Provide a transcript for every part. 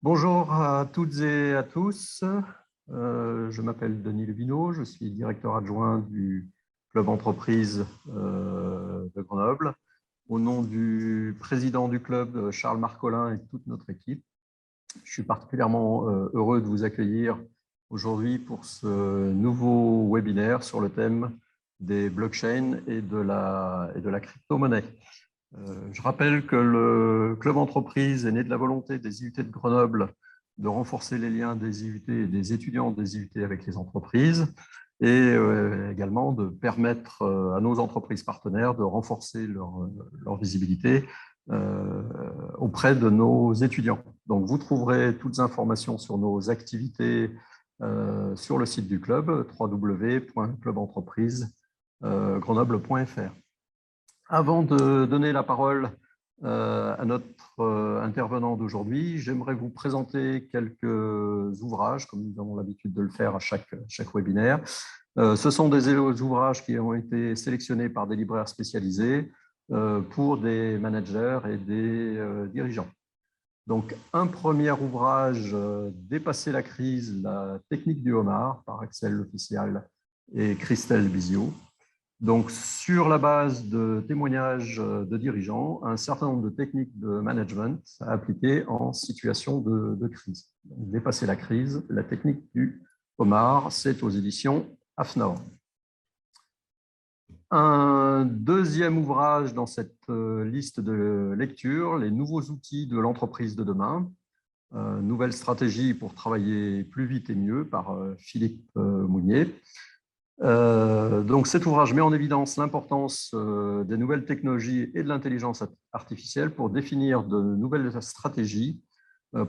Bonjour à toutes et à tous. Je m'appelle Denis Levineau, je suis directeur adjoint du club entreprise de Grenoble. Au nom du président du club, Charles Marcolin, et toute notre équipe, je suis particulièrement heureux de vous accueillir aujourd'hui pour ce nouveau webinaire sur le thème des blockchains et de la crypto-monnaie. Je rappelle que le club entreprise est né de la volonté des IUT de Grenoble de renforcer les liens des IUT et des étudiants des IUT avec les entreprises et également de permettre à nos entreprises partenaires de renforcer leur visibilité auprès de nos étudiants. Donc, vous trouverez toutes les informations sur nos activités sur le site du club, www.clubentreprise-grenoble.fr. Avant de donner la parole à notre intervenant d'aujourd'hui, j'aimerais vous présenter quelques ouvrages, comme nous avons l'habitude de le faire à chaque webinaire. Ce sont des ouvrages qui ont été sélectionnés par des libraires spécialisés pour des managers et des dirigeants. Donc, un premier ouvrage, Dépasser la crise, la technique du homard, par Axel Official et Christelle Bizio. Donc, sur la base de témoignages de dirigeants, un certain nombre de techniques de management à appliquer en situation de crise. Donc, Dépasser la crise, la technique du homard, c'est aux éditions AFNOR. Un deuxième ouvrage dans cette liste de lecture, Les nouveaux outils de l'entreprise de demain, nouvelle stratégie pour travailler plus vite et mieux, par Philippe Mounier. Donc, cet ouvrage met en évidence l'importance des nouvelles technologies et de l'intelligence artificielle pour définir de nouvelles stratégies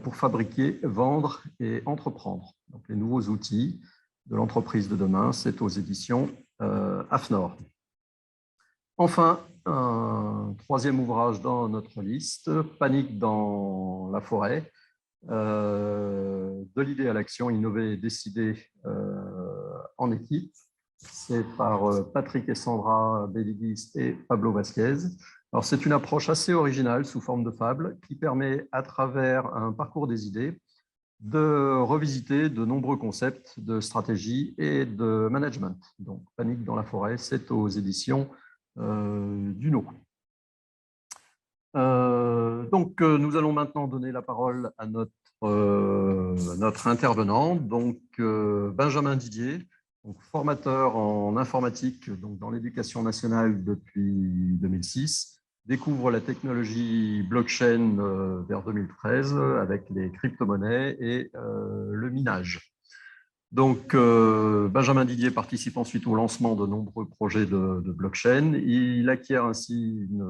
pour fabriquer, vendre et entreprendre. Donc, les nouveaux outils de l'entreprise de demain, c'est aux éditions AFNOR. Enfin, un troisième ouvrage dans notre liste, Panique dans la forêt, de l'idée à l'action, innover et décider en équipe. C'est par Patrick et Sandra Belidis et Pablo Vasquez. Alors, c'est une approche assez originale sous forme de fable qui permet, à travers un parcours des idées, de revisiter de nombreux concepts de stratégie et de management. Donc, Panique dans la forêt, c'est aux éditions Duno. Donc, nous allons maintenant donner la parole à notre intervenant, donc Benjamin Didier, donc formateur en informatique donc dans l'éducation nationale depuis 2006, découvre la technologie blockchain vers 2013 avec les crypto-monnaies et le minage. Donc, Benjamin Didier participe ensuite au lancement de nombreux projets de blockchain. Il acquiert ainsi une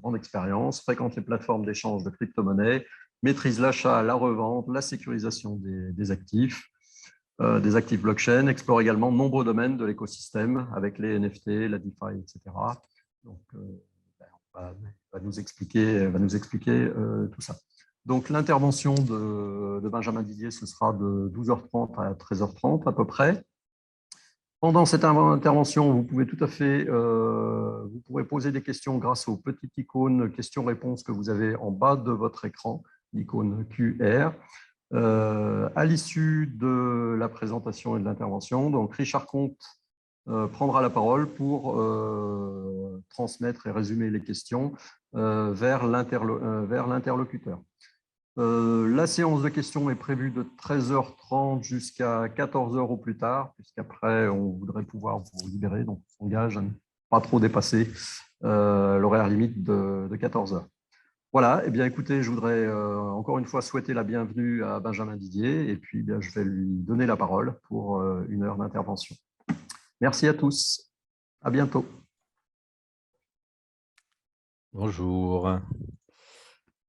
grande expérience, fréquente les plateformes d'échange de crypto-monnaies, maîtrise l'achat, la revente, la sécurisation des actifs blockchain, explore également de nombreux domaines de l'écosystème avec les NFT, la DeFi, etc. Donc, on va nous expliquer tout ça. Donc, l'intervention de Benjamin Didier, ce sera de 12h30 à 13h30 à peu près. Pendant cette intervention, vous pouvez tout à fait vous pourrez poser des questions grâce aux petites icônes questions-réponses que vous avez en bas de votre écran, l'icône QR. À l'issue de la présentation et de l'intervention, donc Richard Comte prendra la parole pour transmettre et résumer les questions vers l'interlocuteur. La séance de questions est prévue de 13h30 jusqu'à 14h au plus tard, puisqu'après, on voudrait pouvoir vous libérer, donc on s'engage à ne pas trop dépasser l'horaire limite de 14h. Voilà, eh bien écoutez, je voudrais encore une fois souhaiter la bienvenue à Benjamin Didier, et puis bien, je vais lui donner la parole pour une heure d'intervention. Merci à tous, à bientôt. Bonjour.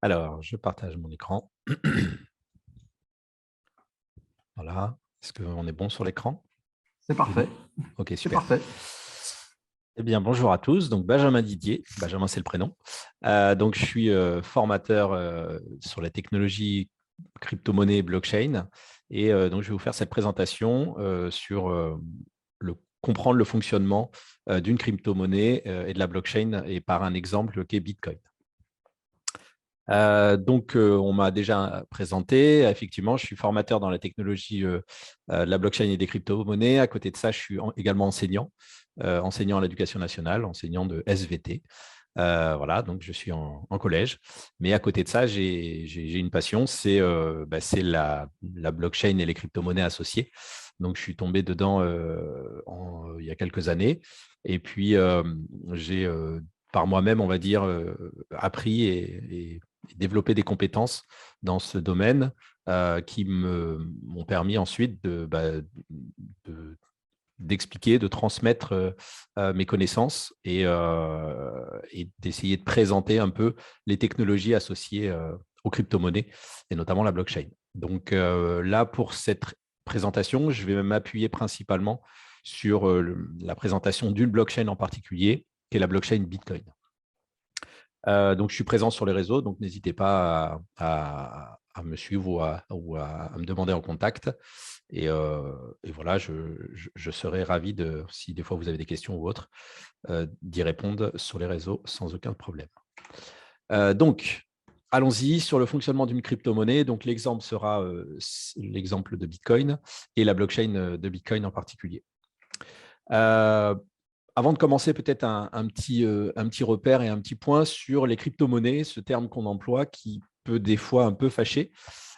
Alors, je partage mon écran. Voilà. Est-ce qu'on est bon sur l'écran? C'est parfait. Ok, super. C'est parfait. Eh bien, bonjour à tous. Donc, Benjamin Didier. Benjamin, c'est le prénom. Donc, je suis formateur sur la technologie crypto-monnaie et blockchain. Et donc, je vais vous faire cette présentation sur comprendre le fonctionnement d'une crypto-monnaie et de la blockchain et par un exemple qui est Bitcoin. On m'a déjà présenté. Effectivement, je suis formateur dans la technologie de la blockchain et des crypto-monnaies. À côté de ça, je suis également enseignant, enseignant à l'éducation nationale, enseignant de SVT. Voilà, donc je suis en collège. Mais à côté de ça, j'ai une passion, c'est la blockchain et les crypto-monnaies associées. Donc, je suis tombé dedans il y a quelques années. Et puis, j'ai par moi-même, on va dire, appris et développé des compétences dans ce domaine qui m'ont permis ensuite d'expliquer, de transmettre mes connaissances et d'essayer de présenter un peu les technologies associées aux crypto-monnaies et notamment la blockchain. Donc là, pour cette présentation, je vais m'appuyer principalement sur la présentation d'une blockchain en particulier, qui est la blockchain Bitcoin. Donc, je suis présent sur les réseaux, donc n'hésitez pas à me suivre ou à me demander en contact. Et voilà, je serai ravi, si des fois vous avez des questions ou autres, d'y répondre sur les réseaux sans aucun problème. Donc, allons-y sur le fonctionnement d'une crypto-monnaie. Donc, l'exemple sera l'exemple de Bitcoin et la blockchain de Bitcoin en particulier. Avant de commencer, peut-être un petit repère et un petit point sur les crypto-monnaies, ce terme qu'on emploie qui peut des fois un peu fâcher.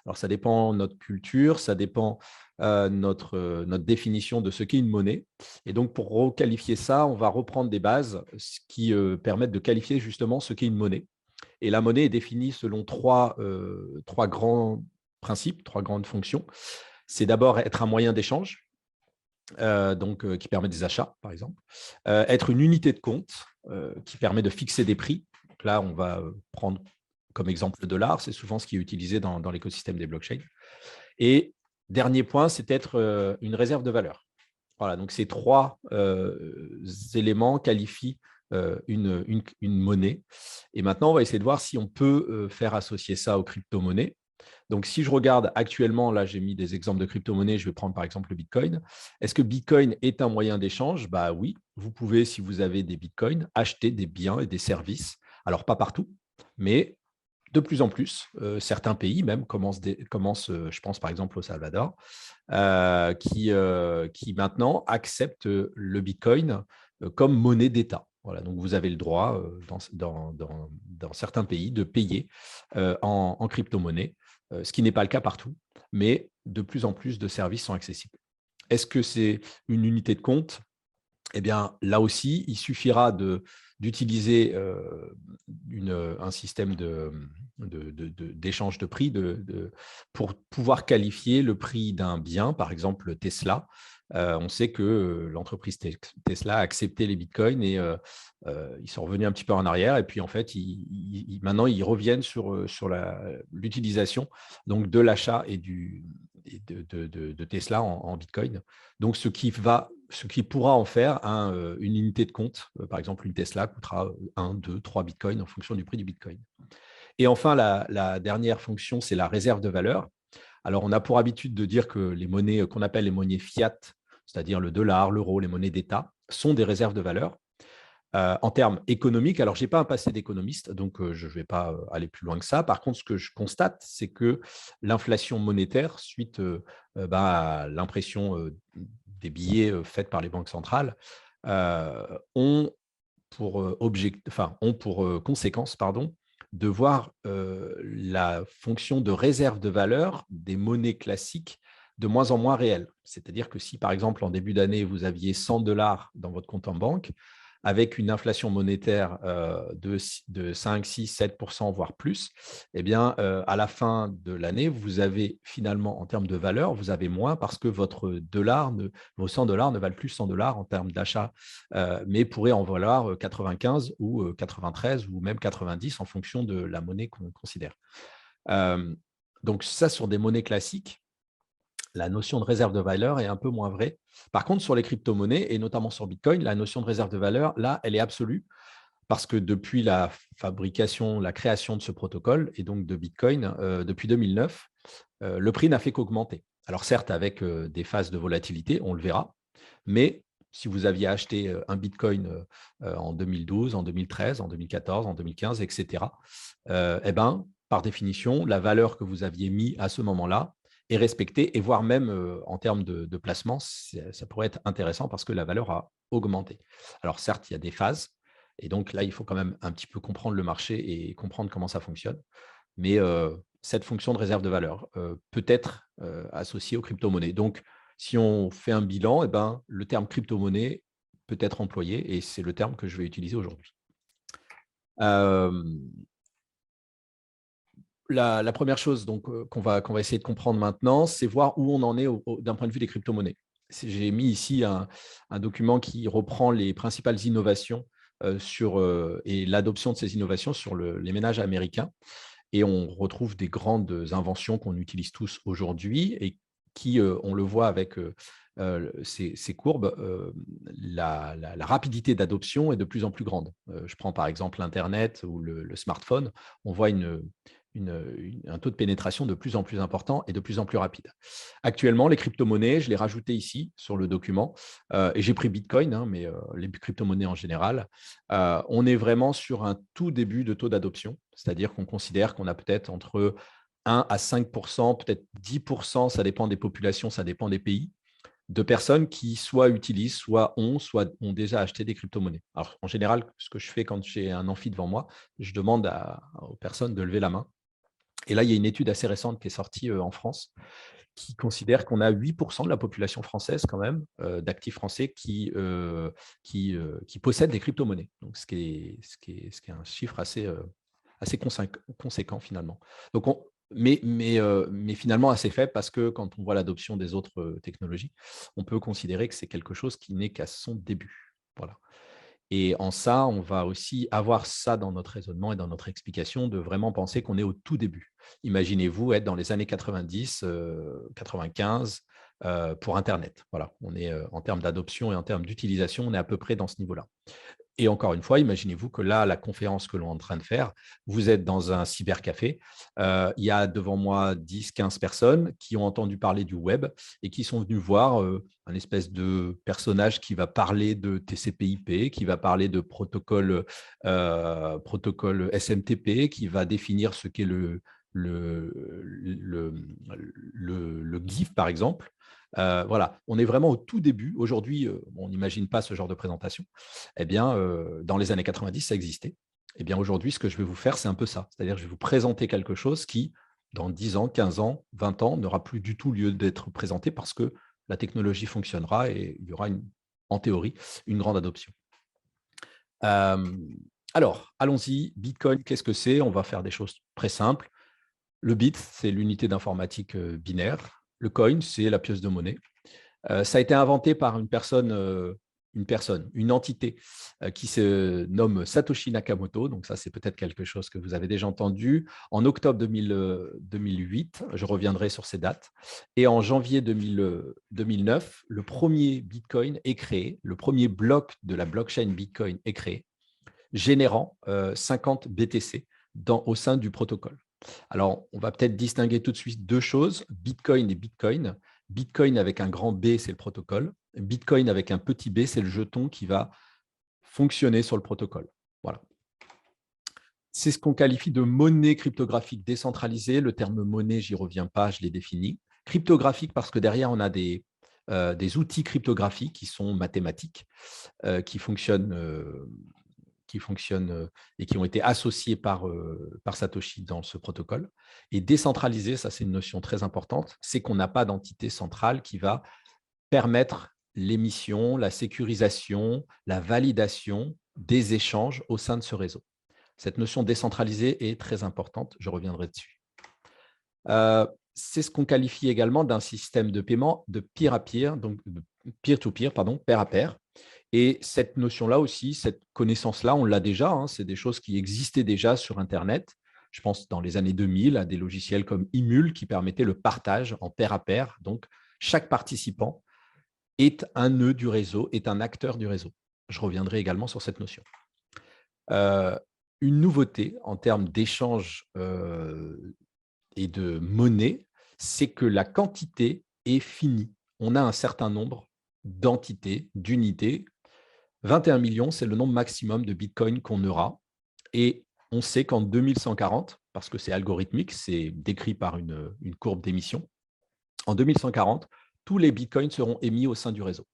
Alors, ça dépend de notre culture, ça dépend notre définition de ce qu'est une monnaie. Et donc, pour requalifier ça, on va reprendre des bases qui permettent de qualifier justement ce qu'est une monnaie. Et la monnaie est définie selon trois grands principes, trois grandes fonctions. C'est d'abord être un moyen d'échange, qui permet des achats, par exemple. Être une unité de compte qui permet de fixer des prix. Donc là, on va prendre comme exemple le dollar. C'est souvent ce qui est utilisé dans l'écosystème des blockchains. Et dernier point, c'est être une réserve de valeur. Voilà, donc ces trois éléments qualifient une monnaie. Et maintenant, on va essayer de voir si on peut faire associer ça aux crypto-monnaies. Donc, si je regarde actuellement, là, j'ai mis des exemples de crypto-monnaies. Je vais prendre par exemple le Bitcoin. Est-ce que Bitcoin est un moyen d'échange? Bah oui, vous pouvez, si vous avez des Bitcoins, acheter des biens et des services. Alors, pas partout, mais de plus en plus, certains pays même commencent, je pense par exemple au Salvador, qui maintenant acceptent le Bitcoin comme monnaie d'État. Voilà, donc vous avez le droit dans certains pays de payer en crypto-monnaie, ce qui n'est pas le cas partout, mais de plus en plus de services sont accessibles. Est-ce que c'est une unité de compte? Eh bien, là aussi, il suffira d'utiliser un système d'échange de prix pour pouvoir qualifier le prix d'un bien, par exemple Tesla. On sait que l'entreprise Tesla a accepté les bitcoins et ils sont revenus un petit peu en arrière. Et puis, en fait, maintenant, ils reviennent sur l'utilisation donc de l'achat de Tesla en bitcoin. Donc, ce qui pourra en faire une unité de compte. Par exemple, une Tesla coûtera 1, 2, 3 bitcoins en fonction du prix du bitcoin. Et enfin, la dernière fonction, c'est la réserve de valeur. Alors, on a pour habitude de dire que les monnaies qu'on appelle les monnaies fiat, c'est-à-dire le dollar, l'euro, les monnaies d'État, sont des réserves de valeur. En termes économiques, alors je n'ai pas un passé d'économiste, donc je ne vais pas aller plus loin que ça. Par contre, ce que je constate, c'est que l'inflation monétaire, suite à l'impression des billets faits par les banques centrales, ont pour conséquence de voir la fonction de réserve de valeur des monnaies classiques de moins en moins réelle. C'est-à-dire que si, par exemple, en début d'année, vous aviez 100 dollars dans votre compte en banque, avec une inflation monétaire de 5, 6, 7%, voire plus, eh bien, à la fin de l'année, vous avez finalement, en termes de valeur, vous avez moins parce que vos 100 dollars ne valent plus 100 dollars en termes d'achat, mais pourraient en valoir 95 ou 93 ou même 90 en fonction de la monnaie qu'on considère. Donc, ça, sur des monnaies classiques, la notion de réserve de valeur est un peu moins vraie. Par contre, sur les crypto-monnaies, et notamment sur Bitcoin, la notion de réserve de valeur, là, elle est absolue parce que depuis la création de ce protocole et donc de Bitcoin, depuis 2009, le prix n'a fait qu'augmenter. Alors certes, avec des phases de volatilité, on le verra, mais si vous aviez acheté un Bitcoin en 2012, en 2013, en 2014, en 2015, etc., par définition, la valeur que vous aviez mise à ce moment-là est respectée, et voire même en termes de placement, ça pourrait être intéressant parce que la valeur a augmenté. Alors certes, il y a des phases, et donc là, il faut quand même un petit peu comprendre le marché et comprendre comment ça fonctionne. Mais cette fonction de réserve de valeur peut être associée aux crypto-monnaies. Donc, si on fait un bilan, eh ben, le terme crypto-monnaie peut être employé, et c'est le terme que je vais utiliser aujourd'hui. La première chose qu'on va essayer de comprendre maintenant, c'est voir où on en est d'un point de vue des crypto-monnaies. J'ai mis ici un document qui reprend les principales innovations et l'adoption de ces innovations sur les ménages américains. Et on retrouve des grandes inventions qu'on utilise tous aujourd'hui et qui, on le voit avec ces courbes, la rapidité d'adoption est de plus en plus grande. Je prends par exemple l'Internet ou le smartphone. On voit un taux de pénétration de plus en plus important et de plus en plus rapide. Actuellement, les crypto-monnaies, je l'ai rajouté ici sur le document, et j'ai pris Bitcoin, hein, mais les crypto-monnaies en général, on est vraiment sur un tout début de taux d'adoption, c'est-à-dire qu'on considère qu'on a peut-être entre 1 à 5%, peut-être 10%, ça dépend des populations, ça dépend des pays, de personnes qui soit utilisent, soit ont déjà acheté des crypto-monnaies. Alors, en général, ce que je fais quand j'ai un amphi devant moi, je demande aux personnes de lever la main. Et là, il y a une étude assez récente qui est sortie en France qui considère qu'on a 8% de la population française quand même, d'actifs français qui possèdent des crypto-monnaies. Donc, ce qui est un chiffre assez conséquent finalement. Donc, mais finalement assez faible, parce que quand on voit l'adoption des autres technologies, on peut considérer que c'est quelque chose qui n'est qu'à son début. Voilà. Et en ça, on va aussi avoir ça dans notre raisonnement et dans notre explication, de vraiment penser qu'on est au tout début. Imaginez-vous être dans les années 90, 95 pour Internet. Voilà, on est en termes d'adoption et en termes d'utilisation, on est à peu près dans ce niveau-là. Et encore une fois, imaginez-vous que là, la conférence que l'on est en train de faire, vous êtes dans un cybercafé, il y a devant moi 10, 15 personnes qui ont entendu parler du web et qui sont venues voir un espèce de personnage qui va parler de TCP/IP, qui va parler de protocole SMTP, qui va définir ce qu'est le GIF, par exemple. Voilà, on est vraiment au tout début. Aujourd'hui, on n'imagine pas ce genre de présentation. Eh bien, dans les années 90, ça existait. Eh bien, aujourd'hui, ce que je vais vous faire, c'est un peu ça. C'est-à-dire que je vais vous présenter quelque chose qui, dans 10 ans, 15 ans, 20 ans, n'aura plus du tout lieu d'être présenté, parce que la technologie fonctionnera et il y aura, en théorie, une grande adoption. Alors, allons-y. Bitcoin, qu'est-ce que c'est? On va faire des choses très simples. Le bit, c'est l'unité d'informatique binaire. Le coin, c'est la pièce de monnaie. Ça a été inventé par une entité qui se nomme Satoshi Nakamoto. Donc ça, c'est peut-être quelque chose que vous avez déjà entendu. En octobre 2008, je reviendrai sur ces dates. Et en janvier 2009, le premier Bitcoin est créé, le premier bloc de la blockchain Bitcoin est créé, générant 50 BTC au sein du protocole. Alors, on va peut-être distinguer tout de suite deux choses, Bitcoin et Bitcoin. Bitcoin avec un grand B, c'est le protocole. Bitcoin avec un petit b, c'est le jeton qui va fonctionner sur le protocole. Voilà. C'est ce qu'on qualifie de monnaie cryptographique décentralisée. Le terme monnaie, j'y reviens pas, je l'ai défini. Cryptographique parce que derrière, on a des outils cryptographiques qui sont mathématiques, qui fonctionnent et qui ont été associés par Satoshi dans ce protocole. Et décentralisé, ça c'est une notion très importante, c'est qu'on n'a pas d'entité centrale qui va permettre l'émission, la sécurisation, la validation des échanges au sein de ce réseau. Cette notion décentralisée est très importante, je reviendrai dessus. C'est ce qu'on qualifie également d'un système de paiement de peer-à-peer, donc peer-to-peer, pair à pair. Et cette notion-là aussi, cette connaissance-là, on l'a déjà, hein, c'est des choses qui existaient déjà sur Internet. Je pense dans les années 2000 à des logiciels comme Imul qui permettaient le partage en pair à pair. Donc, chaque participant est un nœud du réseau, est un acteur du réseau. Je reviendrai également sur cette notion. Une nouveauté en termes d'échange et de monnaie, c'est que la quantité est finie. On a un certain nombre d'entités, d'unités. 21 millions, c'est le nombre maximum de Bitcoin qu'on aura. Et on sait qu'en 2140, parce que c'est algorithmique, c'est décrit par une courbe d'émission. En 2140, tous les bitcoins seront émis au sein du réseau.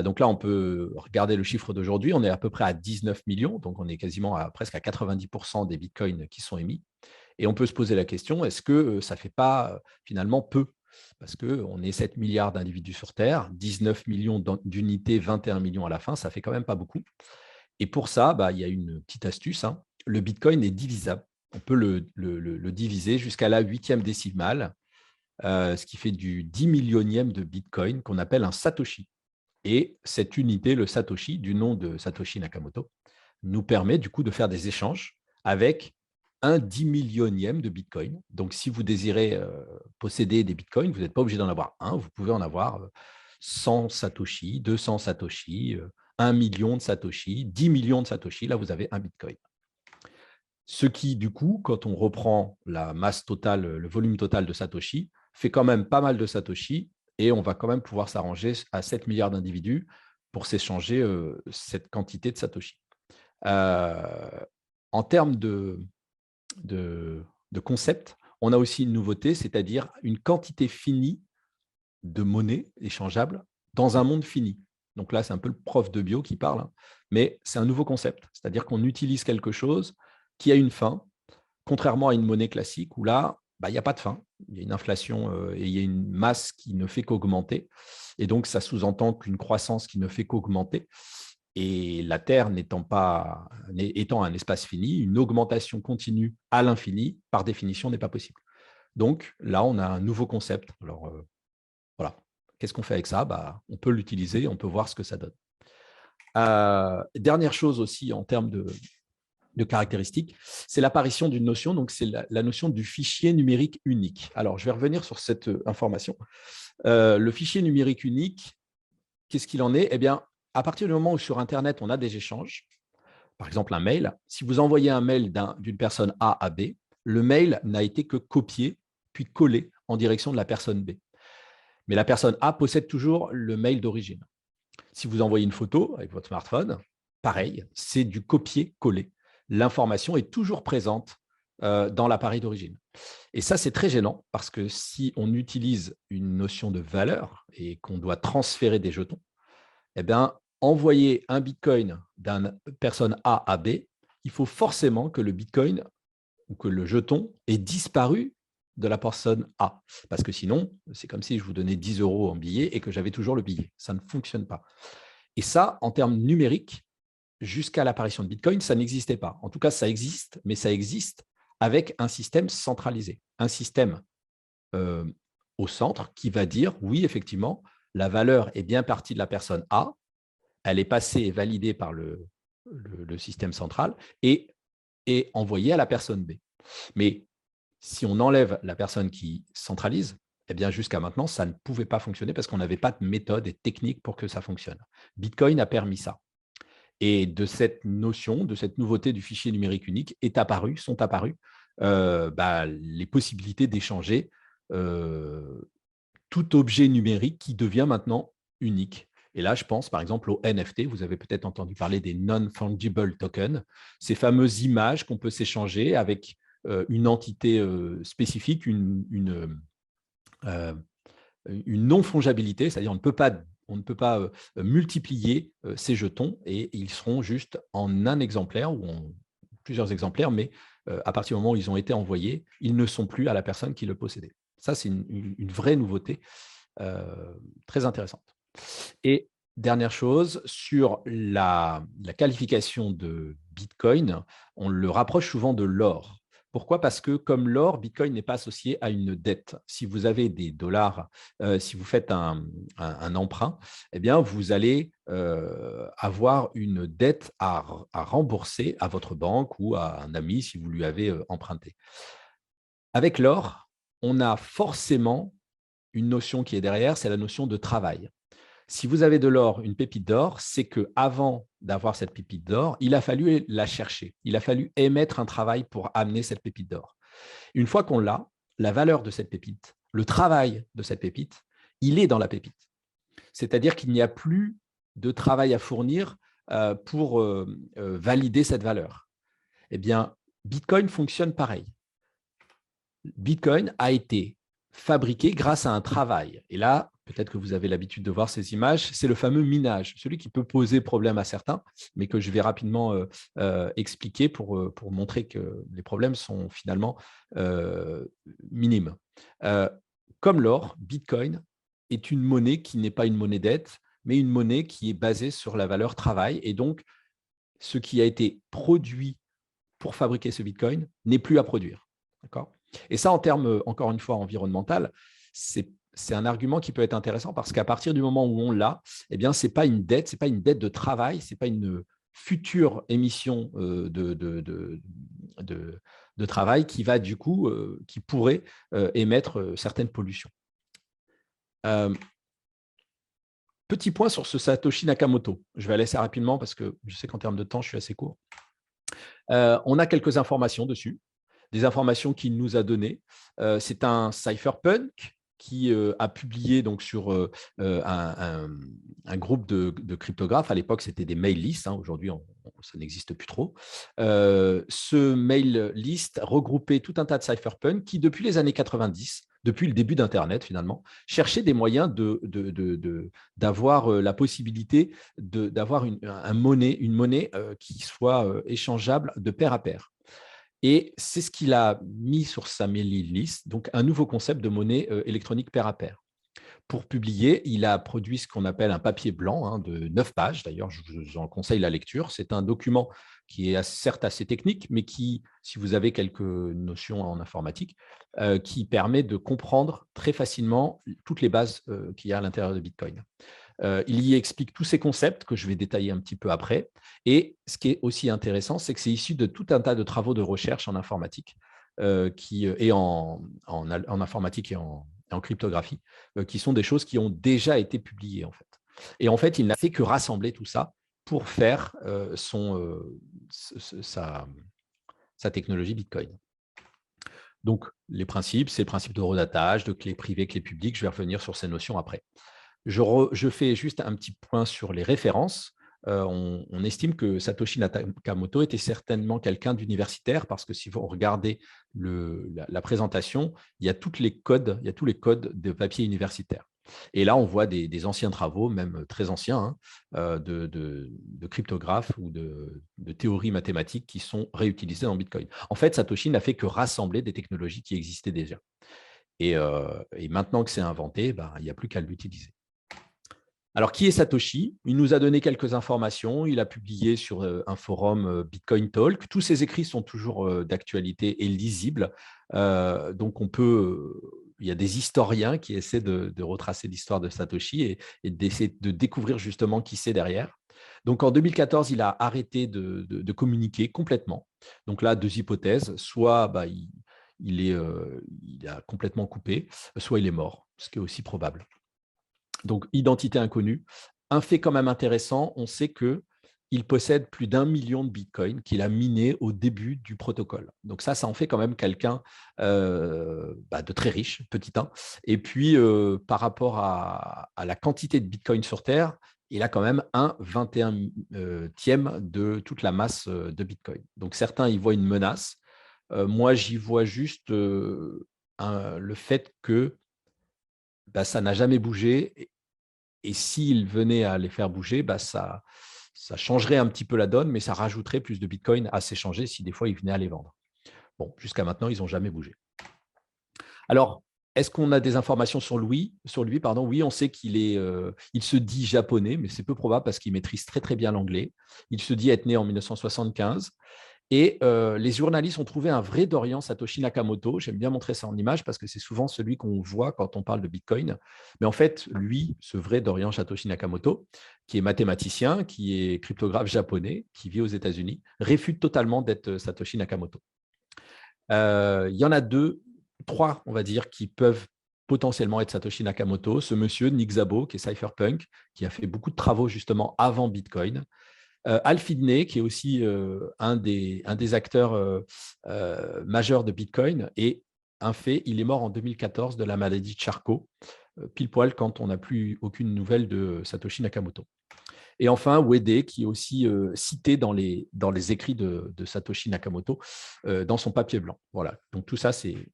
Donc là, on peut regarder le chiffre d'aujourd'hui. On est à peu près à 19 millions, donc on est quasiment presque à 90% des bitcoins qui sont émis. Et on peut se poser la question, est-ce que ça ne fait pas finalement peu? Parce qu'on est 7 milliards d'individus sur Terre, 19 millions d'unités, 21 millions à la fin, ça ne fait quand même pas beaucoup. Et pour ça, il y a une petite astuce. Le bitcoin est divisable. On peut le diviser jusqu'à la 8e décimale, ce qui fait du 10 millionième de bitcoin qu'on appelle un satoshi. Et cette unité, le satoshi, du nom de Satoshi Nakamoto, nous permet du coup de faire des échanges avec un 10 millionième de bitcoin. Donc, si vous désirez posséder des bitcoins, vous n'êtes pas obligé d'en avoir un, vous pouvez en avoir 100 satoshi, 200 satoshi, 1 million de satoshi, 10 millions de satoshi, là vous avez un bitcoin. Ce qui, du coup, quand on reprend la masse totale, le volume total de satoshi, fait quand même pas mal de satoshi, et on va quand même pouvoir s'arranger à 7 milliards d'individus pour s'échanger cette quantité de satoshi. En termes de concept, on a aussi une nouveauté, c'est-à-dire une quantité finie de monnaie échangeable dans un monde fini. Donc là, c'est un peu le prof de bio qui parle, mais c'est un nouveau concept, c'est-à-dire qu'on utilise quelque chose qui a une fin, contrairement à une monnaie classique où là, il n'y a pas de fin. Il y a une inflation et il y a une masse qui ne fait qu'augmenter. Et donc, ça sous-entend qu'une croissance qui ne fait qu'augmenter. Et la Terre étant un espace fini, une augmentation continue à l'infini, par définition, n'est pas possible. Donc, là, on a un nouveau concept. Alors, voilà. Qu'est-ce qu'on fait avec ça? On peut l'utiliser, on peut voir ce que ça donne. Dernière chose aussi en termes de caractéristiques, c'est l'apparition d'une notion, donc c'est la notion du fichier numérique unique. Alors, je vais revenir sur cette information. Le fichier numérique unique, qu'est-ce qu'il en est? Eh bien, à partir du moment où sur Internet, on a des échanges, par exemple un mail, si vous envoyez un mail d'une personne A à B, le mail n'a été que copié, puis collé en direction de la personne B. Mais la personne A possède toujours le mail d'origine. Si vous envoyez une photo avec votre smartphone, pareil, c'est du copier-coller. L'information est toujours présente dans l'appareil d'origine. Et ça, c'est très gênant parce que si on utilise une notion de valeur et qu'on doit transférer des jetons, eh bien, envoyer un bitcoin d'une personne A à B, il faut forcément que le bitcoin ou que le jeton ait disparu de la personne A. Parce que sinon, c'est comme si je vous donnais 10 € en billet et que j'avais toujours le billet. Ça ne fonctionne pas. Et ça, en termes numériques, jusqu'à l'apparition de Bitcoin, ça n'existait pas. En tout cas, ça existe, mais ça existe avec un système centralisé. Un système au centre qui va dire, oui, effectivement, la valeur est bien partie de la personne A, elle est passée et validée par le système central et est envoyée à la personne B. Mais si on enlève la personne qui centralise, eh bien, jusqu'à maintenant, ça ne pouvait pas fonctionner parce qu'on n'avait pas de méthode et de technique pour que ça fonctionne. Bitcoin a permis ça. Et de cette notion, de cette nouveauté du fichier numérique unique sont apparues les possibilités d'échanger tout objet numérique qui devient maintenant unique. Et là, je pense par exemple aux NFT. Vous avez peut-être entendu parler des non-fungible tokens, ces fameuses images qu'on peut s'échanger avec une entité spécifique, une non-fongibilité, c'est-à-dire on ne peut pas multiplier ces jetons et ils seront juste en un exemplaire ou en plusieurs exemplaires, mais à partir du moment où ils ont été envoyés, ils ne sont plus à la personne qui le possédait. Ça, c'est une vraie nouveauté très intéressante. Et dernière chose, sur la qualification de Bitcoin, on le rapproche souvent de l'or. Pourquoi? Parce que comme l'or, Bitcoin n'est pas associé à une dette. Si vous avez des dollars, si vous faites un emprunt, eh bien, vous allez avoir une dette à rembourser à votre banque ou à un ami si vous lui avez emprunté. Avec l'or, on a forcément une notion qui est derrière, c'est la notion de travail. Si vous avez de l'or, une pépite d'or, c'est qu'avant d'avoir cette pépite d'or, il a fallu la chercher. Il a fallu émettre un travail pour amener cette pépite d'or. Une fois qu'on l'a, la valeur de cette pépite, le travail de cette pépite, il est dans la pépite. C'est-à-dire qu'il n'y a plus de travail à fournir pour valider cette valeur. Eh bien, Bitcoin fonctionne pareil. Bitcoin a été fabriqué grâce à un travail. Et là, peut-être que vous avez l'habitude de voir ces images, c'est le fameux minage, celui qui peut poser problème à certains, mais que je vais rapidement expliquer pour montrer que les problèmes sont finalement minimes. Comme l'or, Bitcoin est une monnaie qui n'est pas une monnaie dette, mais une monnaie qui est basée sur la valeur travail. Et donc, ce qui a été produit pour fabriquer ce Bitcoin n'est plus à produire. D'accord ? Et ça, en termes, encore une fois, environnemental, c'est un argument qui peut être intéressant parce qu'à partir du moment où on l'a, eh bien, ce n'est pas une dette, ce n'est pas une dette de travail, ce n'est pas une future émission de travail qui va du coup, qui pourrait émettre certaines pollutions. Petit point sur ce Satoshi Nakamoto. Je vais aller assez rapidement parce que je sais qu'en termes de temps, je suis assez court. On a quelques informations dessus, des informations qu'il nous a données. C'est un cypherpunk qui a publié donc, sur un groupe de cryptographes. À l'époque, c'était des mail lists. Aujourd'hui, ça n'existe plus trop. Ce mail list regroupait tout un tas de cypherpunks qui, depuis les années 90, depuis le début d'Internet finalement, cherchaient des moyens d'avoir la possibilité d'avoir une monnaie qui soit échangeable de pair à pair. Et c'est ce qu'il a mis sur sa mailing list, donc un nouveau concept de monnaie électronique pair à pair. Pour publier, il a produit ce qu'on appelle un papier blanc de 9 pages. D'ailleurs, j'en conseille la lecture. C'est un document qui est certes assez technique, mais qui, si vous avez quelques notions en informatique, qui permet de comprendre très facilement toutes les bases qu'il y a à l'intérieur de Bitcoin. Il y explique tous ces concepts que je vais détailler un petit peu après. Et ce qui est aussi intéressant, c'est que c'est issu de tout un tas de travaux de recherche en informatique et en informatique et en cryptographie, qui sont des choses qui ont déjà été publiées en fait. Et en fait, il n'a fait que rassembler tout ça pour faire sa technologie Bitcoin. Donc, les principes, c'est le principe de redatage, de clés privées, clés publiques. Je vais revenir sur ces notions après. Je fais juste un petit point sur les références. On estime que Satoshi Nakamoto était certainement quelqu'un d'universitaire parce que si vous regardez la présentation, il y a tous les codes de papier universitaire. Et là, on voit des anciens travaux, même très anciens, de cryptographes ou de théories mathématiques qui sont réutilisées dans Bitcoin. En fait, Satoshi n'a fait que rassembler des technologies qui existaient déjà. Et maintenant que c'est inventé, il n'y a plus qu'à l'utiliser. Alors, qui est Satoshi? Il nous a donné quelques informations. Il a publié sur un forum Bitcoin Talk. Tous ses écrits sont toujours d'actualité et lisibles. Donc, il y a des historiens qui essaient de retracer l'histoire de Satoshi et d'essayer de découvrir justement qui c'est derrière. Donc, en 2014, il a arrêté de communiquer complètement. Donc là, deux hypothèses. Soit il a complètement coupé, soit il est mort, ce qui est aussi probable. Donc, identité inconnue. Un fait quand même intéressant, on sait qu'il possède plus d'1 million de bitcoins qu'il a minés au début du protocole. Donc ça en fait quand même quelqu'un de très riche, petit 1. Et puis, par rapport à la quantité de bitcoins sur Terre, il a quand même un 21e de toute la masse de bitcoin. Donc certains y voient une menace. Moi, j'y vois juste le fait que ça n'a jamais bougé. Et s'il venait à les faire bouger, ça changerait un petit peu la donne, mais ça rajouterait plus de Bitcoin à s'échanger si des fois ils venaient à les vendre. Bon, jusqu'à maintenant, ils n'ont jamais bougé. Alors, est-ce qu'on a des informations sur lui? Oui, on sait il se dit japonais, mais c'est peu probable parce qu'il maîtrise très très bien l'anglais. Il se dit être né en 1975. Et les journalistes ont trouvé un vrai Dorian Satoshi Nakamoto. J'aime bien montrer ça en image parce que c'est souvent celui qu'on voit quand on parle de Bitcoin. Mais en fait, lui, ce vrai Dorian Satoshi Nakamoto, qui est mathématicien, qui est cryptographe japonais, qui vit aux États-Unis, réfute totalement d'être Satoshi Nakamoto. Il y en a 2, 3, on va dire, qui peuvent potentiellement être Satoshi Nakamoto. Ce monsieur, Nick Szabo, qui est cypherpunk, qui a fait beaucoup de travaux justement avant Bitcoin. Hal Finney, qui est aussi un des acteurs majeurs de Bitcoin. Et un fait, il est mort en 2014 de la maladie de Charcot, pile poil quand on n'a plus aucune nouvelle de Satoshi Nakamoto. Et enfin, Uede, qui est aussi cité dans les écrits de Satoshi Nakamoto dans son papier blanc. Voilà. Donc, tout ça, c'est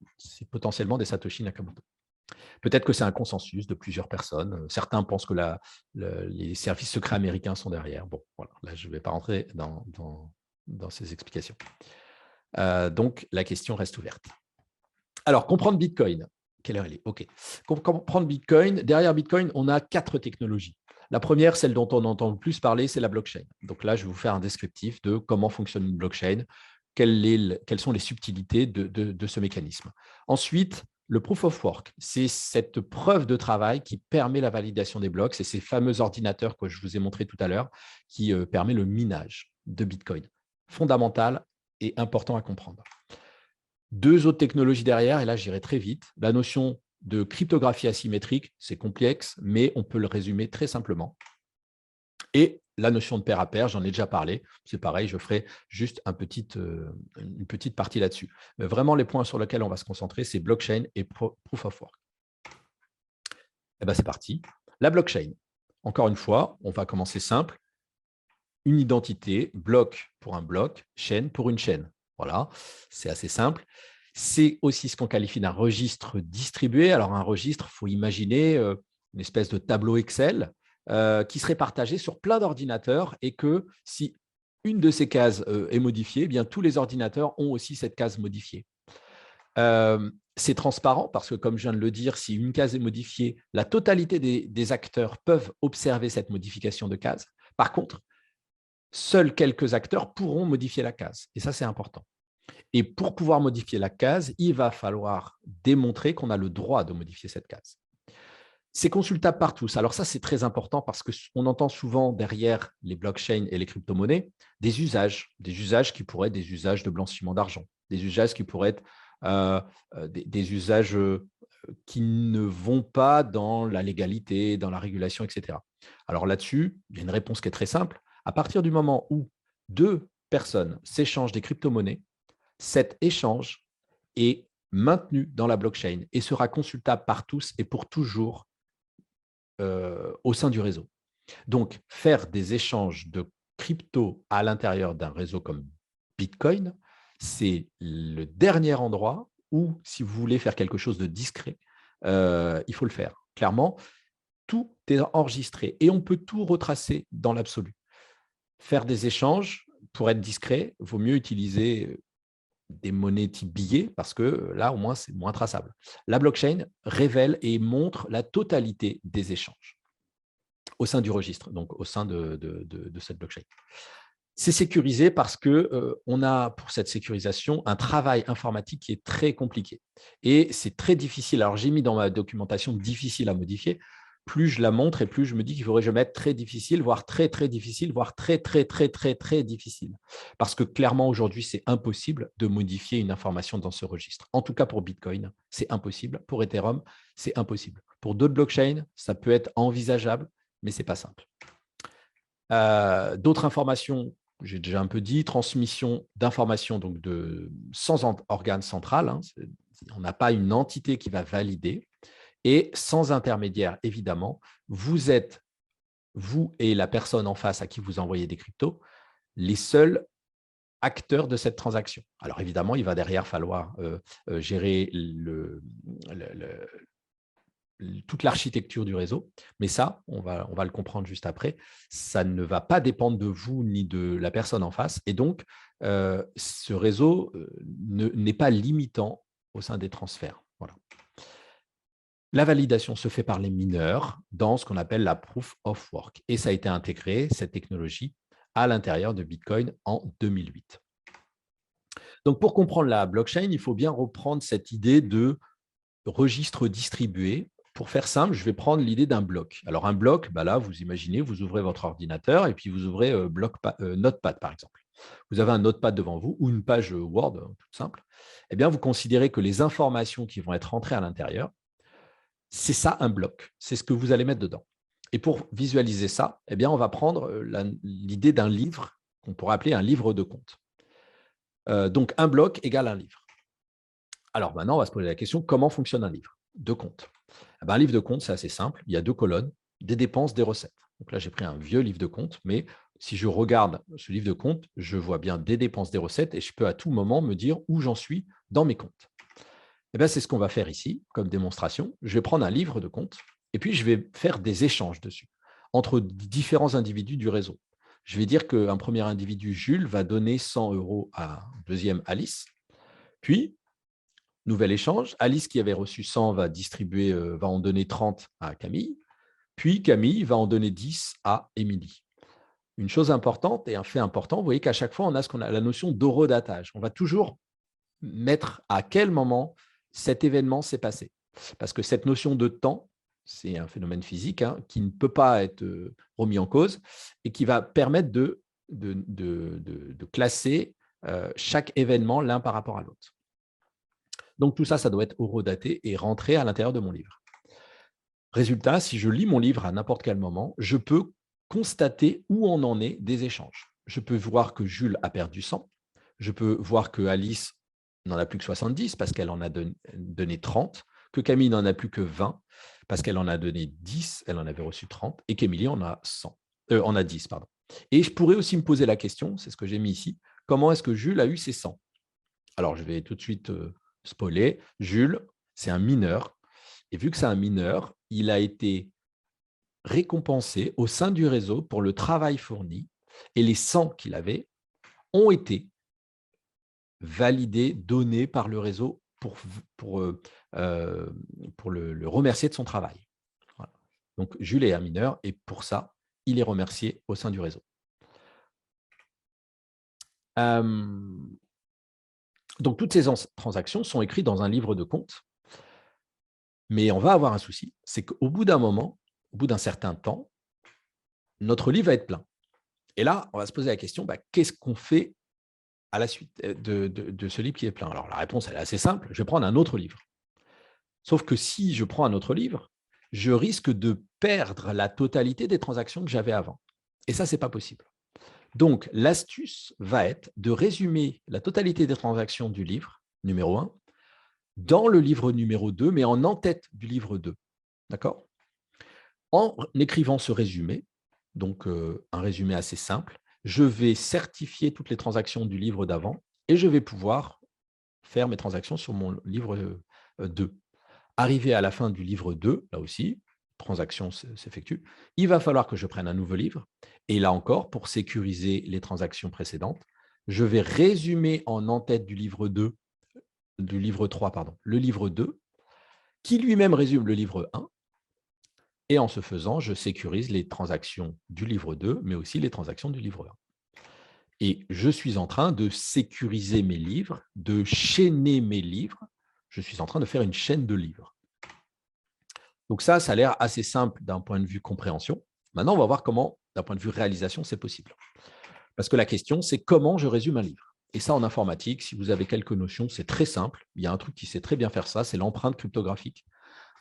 potentiellement des Satoshi Nakamoto. Peut-être que c'est un consensus de plusieurs personnes. Certains pensent que les services secrets américains sont derrière. Bon, voilà. Là, je ne vais pas rentrer dans ces explications. Donc, la question reste ouverte. Alors, comprendre Bitcoin. Quelle heure il est? OK. Comprendre Bitcoin. Derrière Bitcoin, on a 4 technologies. La première, celle dont on entend le plus parler, c'est la blockchain. Donc là, je vais vous faire un descriptif de comment fonctionne une blockchain, quelles sont les subtilités de ce mécanisme. Ensuite, le proof of work, c'est cette preuve de travail qui permet la validation des blocs. C'est ces fameux ordinateurs que je vous ai montrés tout à l'heure qui permet le minage de Bitcoin. Fondamental et important à comprendre. 2 autres technologies derrière, et là, j'irai très vite. La notion de cryptographie asymétrique, c'est complexe, mais on peut le résumer très simplement. Et la notion de pair à pair, j'en ai déjà parlé. C'est pareil, je ferai juste une petite partie là-dessus. Mais vraiment, les points sur lesquels on va se concentrer, c'est blockchain et proof of work. Et bien, c'est parti. La blockchain. Encore une fois, on va commencer simple. Une identité, bloc pour un bloc, chaîne pour une chaîne. Voilà, c'est assez simple. C'est aussi ce qu'on qualifie d'un registre distribué. Alors, un registre, il faut imaginer une espèce de tableau Excel qui serait partagé sur plein d'ordinateurs et que si une de ces cases est modifiée, eh bien, tous les ordinateurs ont aussi cette case modifiée. C'est transparent parce que, comme je viens de le dire, si une case est modifiée, la totalité des acteurs peuvent observer cette modification de case. Par contre, seuls quelques acteurs pourront modifier la case. Et ça, c'est important. Et pour pouvoir modifier la case, il va falloir démontrer qu'on a le droit de modifier cette case. C'est consultable par tous. Alors ça, c'est très important parce qu'on entend souvent derrière les blockchains et les crypto-monnaies des usages qui pourraient être des usages de blanchiment d'argent, des usages qui pourraient être des usages qui ne vont pas dans la légalité, dans la régulation, etc. Alors là-dessus, il y a une réponse qui est très simple. À partir du moment où 2 personnes s'échangent des crypto-monnaies, cet échange est maintenu dans la blockchain et sera consultable par tous et pour toujours au sein du réseau. Donc, faire des échanges de crypto à l'intérieur d'un réseau comme Bitcoin, c'est le dernier endroit où, si vous voulez faire quelque chose de discret, il faut le faire. Clairement, tout est enregistré et on peut tout retracer dans l'absolu. Faire des échanges, pour être discret, il vaut mieux utiliser des monnaies type billets parce que là, au moins, c'est moins traçable. La blockchain révèle et montre la totalité des échanges au sein du registre, donc au sein de cette blockchain. C'est sécurisé parce qu'on a, pour cette sécurisation, un travail informatique qui est très compliqué. Et c'est très difficile. Alors, j'ai mis dans ma documentation « difficile à modifier ». Plus je la montre et plus je me dis qu'il faudrait que je mette très difficile, voire très, très difficile, voire très, très, très, très, très difficile. Parce que clairement, aujourd'hui, c'est impossible de modifier une information dans ce registre. En tout cas, pour Bitcoin, c'est impossible. Pour Ethereum, c'est impossible. Pour d'autres blockchains, ça peut être envisageable, mais ce n'est pas simple. D'autres informations, j'ai déjà un peu dit, transmission d'informations donc sans organe central. Hein, on n'a pas une entité qui va valider. Et sans intermédiaire, évidemment, vous êtes, vous et la personne en face à qui vous envoyez des cryptos, les seuls acteurs de cette transaction. Alors évidemment, il va derrière falloir gérer toute l'architecture du réseau, mais ça, on va le comprendre juste après, ça ne va pas dépendre de vous ni de la personne en face, et donc ce réseau n'est pas limitant au sein des transferts. Voilà. La validation se fait par les mineurs dans ce qu'on appelle la proof of work. Et ça a été intégré, cette technologie, à l'intérieur de Bitcoin en 2008. Donc, pour comprendre la blockchain, il faut bien reprendre cette idée de registre distribué. Pour faire simple, je vais prendre l'idée d'un bloc. Alors, un bloc, là, vous imaginez, vous ouvrez votre ordinateur et puis vous ouvrez Notepad, par exemple. Vous avez un Notepad devant vous ou une page Word, toute simple. Eh bien, vous considérez que les informations qui vont être rentrées à l'intérieur, c'est ça un bloc, c'est ce que vous allez mettre dedans. Et pour visualiser ça, eh bien, on va prendre l'idée d'un livre qu'on pourrait appeler un livre de compte. Donc, un bloc égale un livre. Alors maintenant, on va se poser la question, comment fonctionne un livre de compte? Un livre de compte, c'est assez simple. Il y a 2 colonnes, des dépenses, des recettes. Donc là, j'ai pris un vieux livre de compte, mais si je regarde ce livre de compte, je vois bien des dépenses, des recettes, et je peux à tout moment me dire où j'en suis dans mes comptes. Et bien, c'est ce qu'on va faire ici comme démonstration. Je vais prendre un livre de compte et puis je vais faire des échanges dessus entre différents individus du réseau. Je vais dire qu'un premier individu, Jules, va donner 100 € à un deuxième, Alice. Puis, nouvel échange, Alice qui avait reçu 100 va en donner 30 à Camille. Puis Camille va en donner 10 à Émilie. Une chose importante et un fait important, vous voyez qu'à chaque fois, on a ce qu'on a la notion d'horodatage. On va toujours mettre à quel moment cet événement s'est passé. Parce que cette notion de temps, c'est un phénomène physique qui ne peut pas être remis en cause et qui va permettre de classer chaque événement l'un par rapport à l'autre. Donc tout ça, ça doit être horodaté et rentrer à l'intérieur de mon livre. Résultat, si je lis mon livre à n'importe quel moment, je peux constater où on en est des échanges. Je peux voir que Jules a perdu 100. Je peux voir que Alice n'en a plus que 70 parce qu'elle en a donné 30, que Camille n'en a plus que 20 parce qu'elle en a donné 10, elle en avait reçu 30, et qu'Émilie en a 10. Pardon. Et je pourrais aussi me poser la question, c'est ce que j'ai mis ici, comment est-ce que Jules a eu ses 100 ? Alors, je vais tout de suite spoiler. Jules, c'est un mineur. Et vu que c'est un mineur, il a été récompensé au sein du réseau pour le travail fourni. Et les 100 qu'il avait ont été validés, donnés par le réseau pour le remercier de son travail. Voilà. Donc, Jules est un mineur et pour ça, il est remercié au sein du réseau. Donc, toutes ces transactions sont écrites dans un livre de compte. Mais on va avoir un souci, c'est qu'au bout d'un moment, au bout d'un certain temps, notre livre va être plein. Et là, on va se poser la question, qu'est-ce qu'on fait à la suite de ce livre qui est plein? Alors, la réponse, elle est assez simple, je vais prendre un autre livre. Sauf que si je prends un autre livre, je risque de perdre la totalité des transactions que j'avais avant. Et ça, ce n'est pas possible. Donc, l'astuce va être de résumer la totalité des transactions du livre, numéro 1, dans le livre numéro 2, mais en tête du livre 2. D'accord ? En écrivant ce résumé, donc un résumé assez simple, je vais certifier toutes les transactions du livre d'avant et je vais pouvoir faire mes transactions sur mon livre 2. Arrivé à la fin du livre 2, là aussi, transaction s'effectue, il va falloir que je prenne un nouveau livre. Et là encore, pour sécuriser les transactions précédentes, je vais résumer en en-tête du livre 2, du livre 3, pardon, le livre 2, qui lui-même résume le livre 1. Et en ce faisant, je sécurise les transactions du livre 2, mais aussi les transactions du livre 1. Et je suis en train de sécuriser mes livres, de chaîner mes livres. Je suis en train de faire une chaîne de livres. Donc ça a l'air assez simple d'un point de vue compréhension. Maintenant, on va voir comment, d'un point de vue réalisation, c'est possible. Parce que la question, c'est comment je résume un livre. Et ça, en informatique, si vous avez quelques notions, c'est très simple. Il y a un truc qui sait très bien faire ça, c'est l'empreinte cryptographique.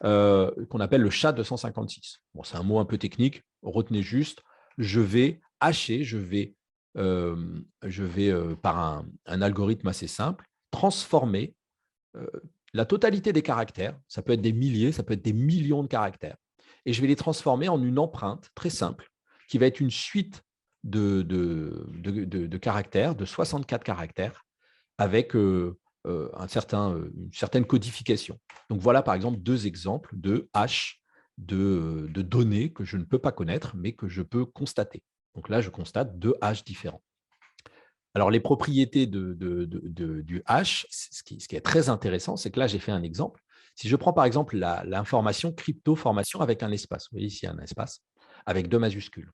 Qu'on appelle le SHA-256. Bon, c'est un mot un peu technique, retenez juste, je vais hacher, je vais par un algorithme assez simple, transformer la totalité des caractères, ça peut être des milliers, ça peut être des millions de caractères, et je vais les transformer en une empreinte très simple, qui va être une suite de caractères, de 64 caractères, avec une certaine codification. Donc voilà par exemple 2 exemples de hash de données que je ne peux pas connaître, mais que je peux constater. Donc là, je constate 2 hash différents. Alors les propriétés du hash, ce qui est très intéressant, c'est que là, j'ai fait un exemple. Si je prends par exemple l'information crypto-formation avec un espace, vous voyez ici un espace, avec 2 majuscules.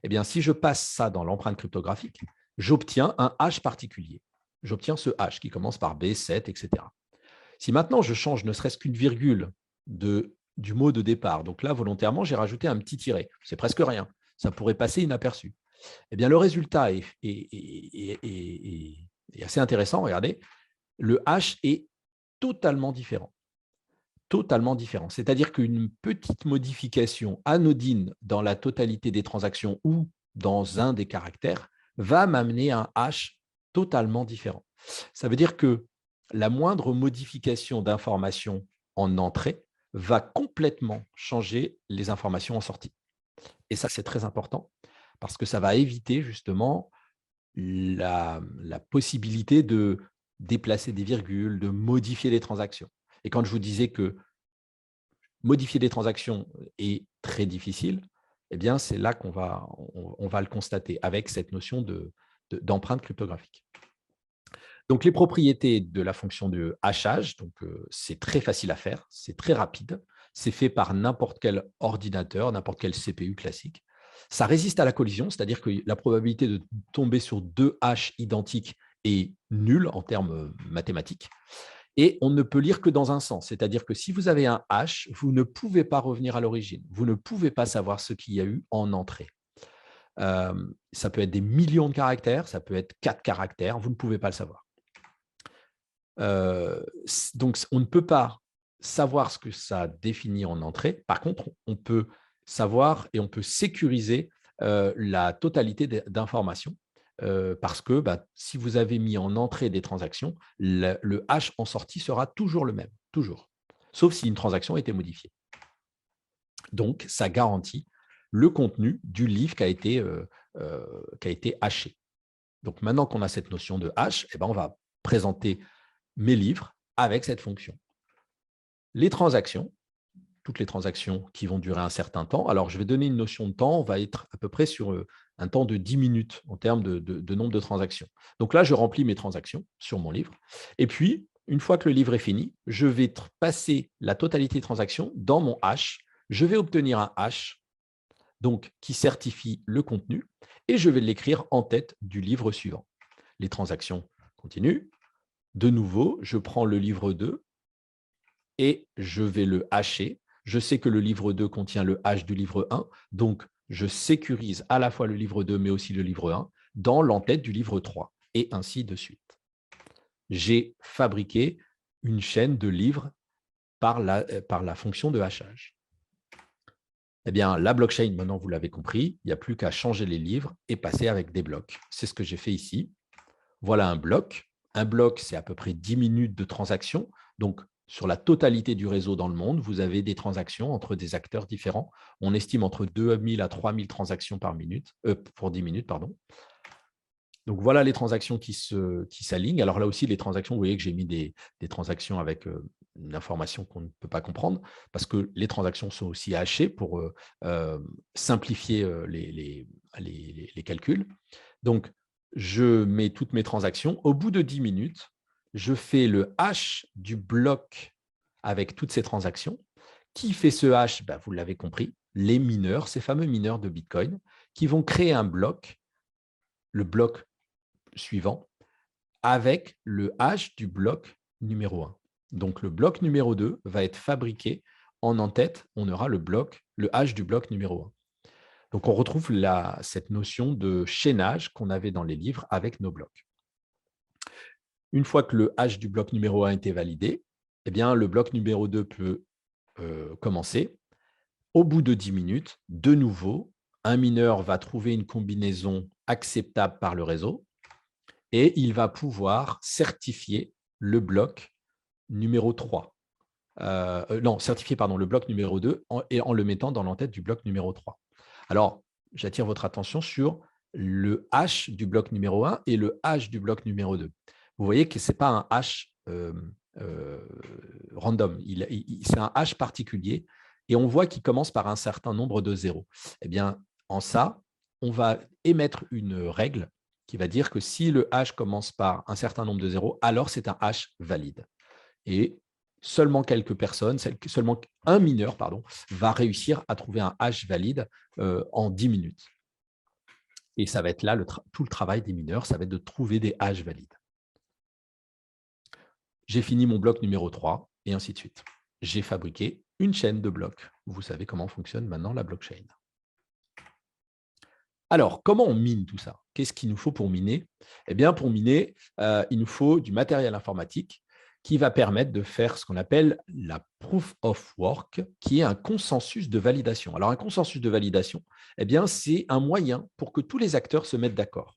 Eh bien, si je passe ça dans l'empreinte cryptographique, j'obtiens un hash particulier. J'obtiens ce hash qui commence par B7, etc. Si maintenant je change ne serait-ce qu'une virgule du mot de départ, donc là, volontairement, j'ai rajouté un petit tiret. C'est presque rien. Ça pourrait passer inaperçu. Eh bien, le résultat est assez intéressant. Regardez, le hash est totalement différent. Totalement différent. C'est-à-dire qu'une petite modification anodine dans la totalité des transactions ou dans un des caractères va m'amener à un hash totalement différent. Ça veut dire que la moindre modification d'information en entrée va complètement changer les informations en sortie. Et ça, c'est très important parce que ça va éviter justement la possibilité de déplacer des virgules, de modifier les transactions. Et quand je vous disais que modifier des transactions est très difficile, eh bien, c'est là on va le constater avec cette notion d'empreinte cryptographique. Donc, les propriétés de la fonction de hachage, c'est très facile à faire, c'est très rapide, c'est fait par n'importe quel ordinateur, n'importe quel CPU classique. Ça résiste à la collision, c'est-à-dire que la probabilité de tomber sur deux hashes identiques est nulle en termes mathématiques. Et on ne peut lire que dans un sens, c'est-à-dire que si vous avez un hash, vous ne pouvez pas revenir à l'origine, vous ne pouvez pas savoir ce qu'il y a eu en entrée. Ça peut être des millions de caractères, ça peut être 4 caractères, vous ne pouvez pas le savoir. Donc, on ne peut pas savoir ce que ça définit en entrée. Par contre, on peut savoir et on peut sécuriser la totalité d'informations parce que si vous avez mis en entrée des transactions, le hash en sortie sera toujours le même, toujours, sauf si une transaction a été modifiée. Donc, ça garantit le contenu du livre qui a été hashé. Donc, maintenant qu'on a cette notion de hash, on va présenter mes livres avec cette fonction. Les transactions, toutes les transactions qui vont durer un certain temps. Alors, je vais donner une notion de temps. On va être à peu près sur un temps de 10 minutes en termes de nombre de transactions. Donc là, je remplis mes transactions sur mon livre. Et puis, une fois que le livre est fini, je vais passer la totalité des transactions dans mon hash. Je vais obtenir un hash donc, qui certifie le contenu et je vais l'écrire en tête du livre suivant. Les transactions continuent. De nouveau, je prends le livre 2 et je vais le hasher. Je sais que le livre 2 contient le hash du livre 1, donc je sécurise à la fois le livre 2 mais aussi le livre 1 dans l'entête du livre 3 et ainsi de suite. J'ai fabriqué une chaîne de livres par la fonction de hachage. Eh bien, la blockchain, maintenant vous l'avez compris, il n'y a plus qu'à changer les livres et passer avec des blocs. C'est ce que j'ai fait ici. Voilà un bloc. Un bloc, c'est à peu près 10 minutes de transaction. Donc, sur la totalité du réseau dans le monde, vous avez des transactions entre des acteurs différents. On estime entre 2000 à 3000 transactions pour 10 minutes. Pardon. Donc, voilà les transactions qui s'alignent. Alors là aussi, les transactions, vous voyez que j'ai mis des transactions avec une information qu'on ne peut pas comprendre parce que les transactions sont aussi hachées pour simplifier les calculs. Donc, je mets toutes mes transactions. Au bout de 10 minutes, je fais le hash du bloc avec toutes ces transactions. Qui fait ce hash? Vous l'avez compris, les mineurs, ces fameux mineurs de Bitcoin, qui vont créer un bloc, le bloc suivant, avec le hash du bloc numéro 1. Donc, le bloc numéro 2 va être fabriqué en en-tête. On aura le hash du bloc numéro 1. Donc, on retrouve cette notion de chaînage qu'on avait dans les livres avec nos blocs. Une fois que le hash du bloc numéro 1 a été validé, le bloc numéro 2 peut commencer. Au bout de 10 minutes, de nouveau, un mineur va trouver une combinaison acceptable par le réseau et il va pouvoir certifier le bloc numéro 3. Certifier le bloc numéro 2 en le mettant dans l'entête du bloc numéro 3. Alors, j'attire votre attention sur le hash du bloc numéro 1 et le hash du bloc numéro 2. Vous voyez que ce n'est pas un hash random, c'est un hash particulier et on voit qu'il commence par un certain nombre de zéros. Eh bien, en ça, on va émettre une règle qui va dire que si le hash commence par un certain nombre de zéros, alors c'est un hash valide. Et seulement quelques personnes, seulement un mineur, va réussir à trouver un hash valide en 10 minutes. Et ça va être là tout le travail des mineurs, ça va être de trouver des hashes valides. J'ai fini mon bloc numéro 3 et ainsi de suite. J'ai fabriqué une chaîne de blocs. Vous savez comment fonctionne maintenant la blockchain. Alors, comment on mine tout ça? Qu'est-ce qu'il nous faut pour miner? Eh bien, pour miner, il nous faut du matériel informatique qui va permettre de faire ce qu'on appelle la proof of work, qui est un consensus de validation. Alors, un consensus de validation, eh bien, c'est un moyen pour que tous les acteurs se mettent d'accord.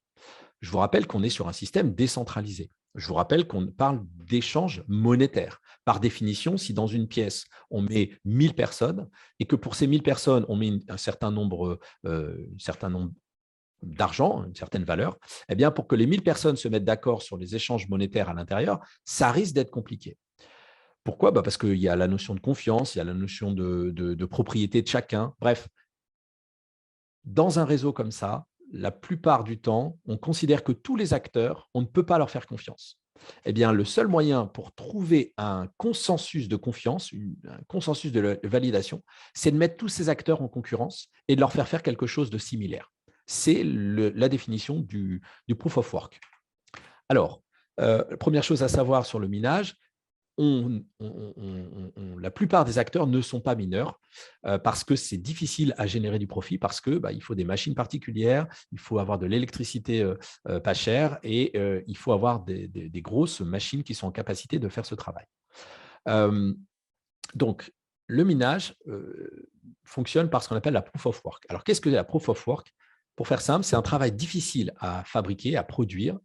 Je vous rappelle qu'on est sur un système décentralisé. Je vous rappelle qu'on parle d'échange monétaire. Par définition, si dans une pièce, on met 1000 personnes et que pour ces 1000 personnes, on met un certain nombre d'argent, une certaine valeur, eh bien, pour que les 1000 personnes se mettent d'accord sur les échanges monétaires à l'intérieur, ça risque d'être compliqué. Pourquoi? Parce qu'il y a la notion de confiance, il y a la notion de propriété de chacun. Bref, dans un réseau comme ça, la plupart du temps, on considère que tous les acteurs, on ne peut pas leur faire confiance. Eh bien, le seul moyen pour trouver un consensus de confiance, un consensus de validation, c'est de mettre tous ces acteurs en concurrence et de leur faire quelque chose de similaire. C'est la définition du proof of work. Alors, première chose à savoir sur le minage, la plupart des acteurs ne sont pas mineurs parce que c'est difficile à générer du profit, parce que il faut des machines particulières, il faut avoir de l'électricité pas chère et il faut avoir des grosses machines qui sont en capacité de faire ce travail. Donc, le minage fonctionne par ce qu'on appelle la proof of work. Alors, qu'est-ce que la proof of work? Pour faire simple, c'est un travail difficile à fabriquer, à produire,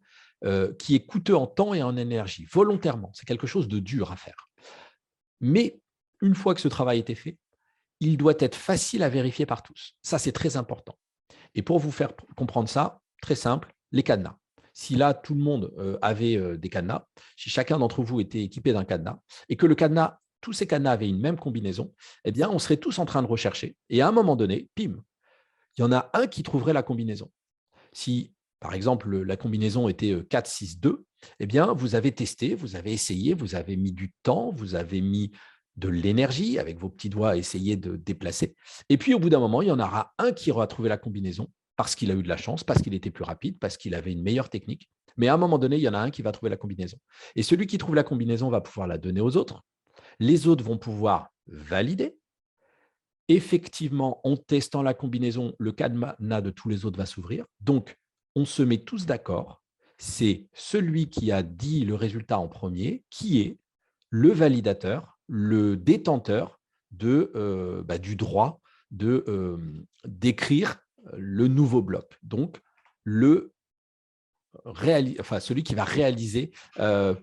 qui est coûteux en temps et en énergie, volontairement. C'est quelque chose de dur à faire. Mais une fois que ce travail a été fait, il doit être facile à vérifier par tous. Ça, c'est très important. Et pour vous faire comprendre ça, très simple, les cadenas. Si là, tout le monde avait des cadenas, si chacun d'entre vous était équipé d'un cadenas, et que le cadenas, tous ces cadenas avaient une même combinaison, eh bien, on serait tous en train de rechercher. Et à un moment donné, pim, il y en a un qui trouverait la combinaison. Si, par exemple, la combinaison était 4, 6, 2, eh bien, vous avez testé, vous avez essayé, vous avez mis du temps, vous avez mis de l'énergie avec vos petits doigts à essayer de déplacer. Et puis, au bout d'un moment, il y en aura un qui aura trouvé la combinaison parce qu'il a eu de la chance, parce qu'il était plus rapide, parce qu'il avait une meilleure technique. Mais à un moment donné, il y en a un qui va trouver la combinaison. Et celui qui trouve la combinaison va pouvoir la donner aux autres. Les autres vont pouvoir valider. Effectivement, en testant la combinaison, le cadenas de tous les autres va s'ouvrir. Donc, on se met tous d'accord. C'est celui qui a dit le résultat en premier qui est le validateur, le détenteur du droit d'écrire le nouveau bloc. Donc, celui qui va réaliser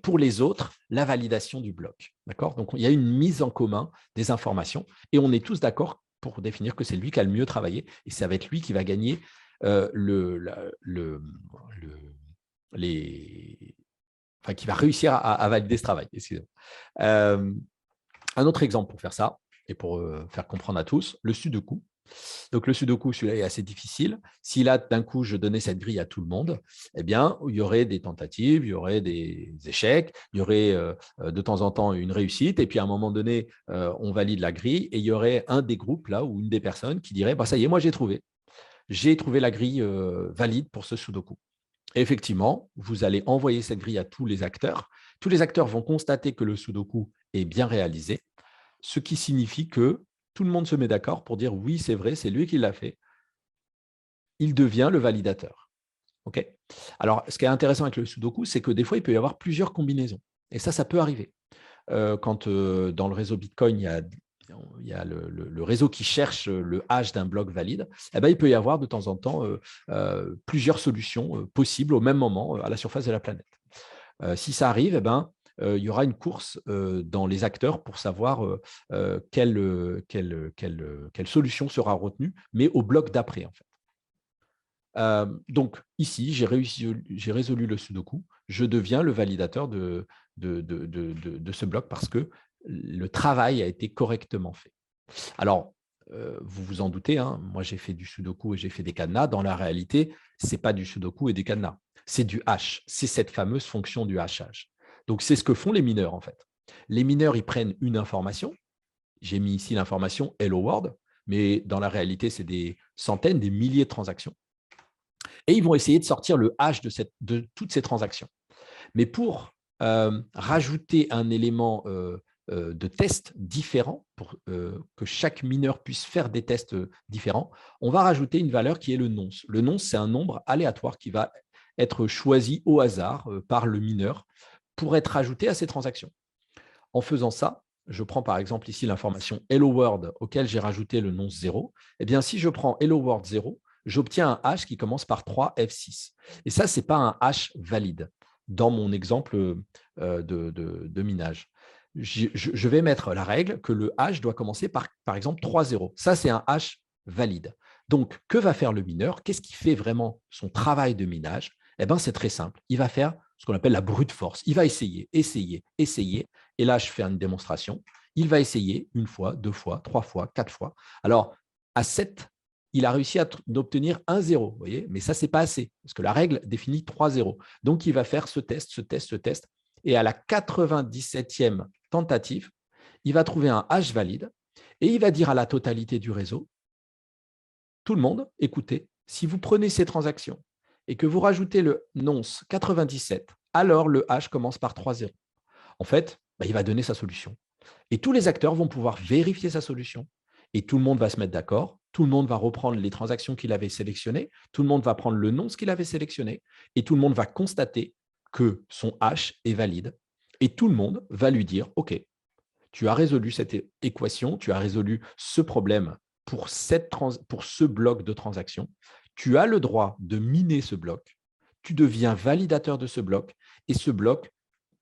pour les autres la validation du bloc. D'accord? Donc, il y a une mise en commun des informations et on est tous d'accord pour définir que c'est lui qui a le mieux travaillé et ça va être lui qui va gagner qui va réussir à valider ce travail. Un autre exemple pour faire ça et pour faire comprendre à tous, le Sudoku. Donc, le Sudoku, celui-là est assez difficile. Si là, d'un coup, je donnais cette grille à tout le monde, eh bien, il y aurait des tentatives, il y aurait des échecs, il y aurait de temps en temps une réussite, et puis à un moment donné, on valide la grille, et il y aurait un des groupes, là, ou une des personnes qui dirait ça y est, moi, j'ai trouvé. J'ai trouvé la grille valide pour ce Sudoku. Et effectivement, vous allez envoyer cette grille à tous les acteurs. Tous les acteurs vont constater que le Sudoku est bien réalisé, ce qui signifie que tout le monde se met d'accord pour dire oui, c'est vrai, c'est lui qui l'a fait. Il devient le validateur. Okay. Alors, ce qui est intéressant avec le Sudoku, c'est que des fois, il peut y avoir plusieurs combinaisons. Et ça peut arriver. Quand dans le réseau Bitcoin, il y a le réseau qui cherche le hash d'un bloc valide, eh ben, il peut y avoir de temps en temps plusieurs solutions possibles au même moment à la surface de la planète. Si ça arrive, eh ben, il y aura une course dans les acteurs pour savoir quelle solution sera retenue, mais au bloc d'après, en fait. Donc, ici, j'ai résolu le Sudoku. Je deviens le validateur de ce bloc parce que le travail a été correctement fait. Alors, vous vous en doutez, hein, moi, j'ai fait du Sudoku et j'ai fait des cadenas. Dans la réalité, ce n'est pas du Sudoku et des cadenas. C'est du hash. C'est cette fameuse fonction du hashage. Donc, c'est ce que font les mineurs, en fait. Les mineurs, ils prennent une information. J'ai mis ici l'information Hello World, mais dans la réalité, c'est des centaines, des milliers de transactions. Et ils vont essayer de sortir le hash de toutes ces transactions. Mais pour rajouter un élément de test différent, pour que chaque mineur puisse faire des tests différents, on va rajouter une valeur qui est le nonce. Le nonce, c'est un nombre aléatoire qui va être choisi au hasard par le mineur pour être ajouté à ces transactions. En faisant ça, je prends par exemple ici l'information Hello World auquel j'ai rajouté le nonce 0. Eh bien, si je prends Hello World 0, j'obtiens un hash qui commence par 3 F6. Et ça, ce n'est pas un hash valide dans mon exemple de minage. Je vais mettre la règle que le hash doit commencer par exemple 3 0. Ça, c'est un hash valide. Donc, que va faire le mineur? Qu'est-ce qui fait vraiment son travail de minage? Eh bien, c'est très simple. Il va faire ce qu'on appelle la brute force. Il va essayer. Et là, je fais une démonstration. Il va essayer une fois, deux fois, trois fois, quatre fois. Alors, à 7, il a réussi à obtenir un 0, vous voyez, mais ça, ce n'est pas assez, parce que la règle définit 3 0. Donc, il va faire ce test, et à la 97e tentative, il va trouver un hash valide, et il va dire à la totalité du réseau, tout le monde, écoutez, si vous prenez ces transactions et que vous rajoutez le nonce 97, alors le hash commence par 3 0. En fait, il va donner sa solution. Et tous les acteurs vont pouvoir vérifier sa solution. Et tout le monde va se mettre d'accord. Tout le monde va reprendre les transactions qu'il avait sélectionnées. Tout le monde va prendre le nonce qu'il avait sélectionné. Et tout le monde va constater que son hash est valide. Et tout le monde va lui dire, OK, tu as résolu cette équation, tu as résolu ce problème pour ce bloc de transactions. Tu as le droit de miner ce bloc. Tu deviens validateur de ce bloc. Et ce bloc,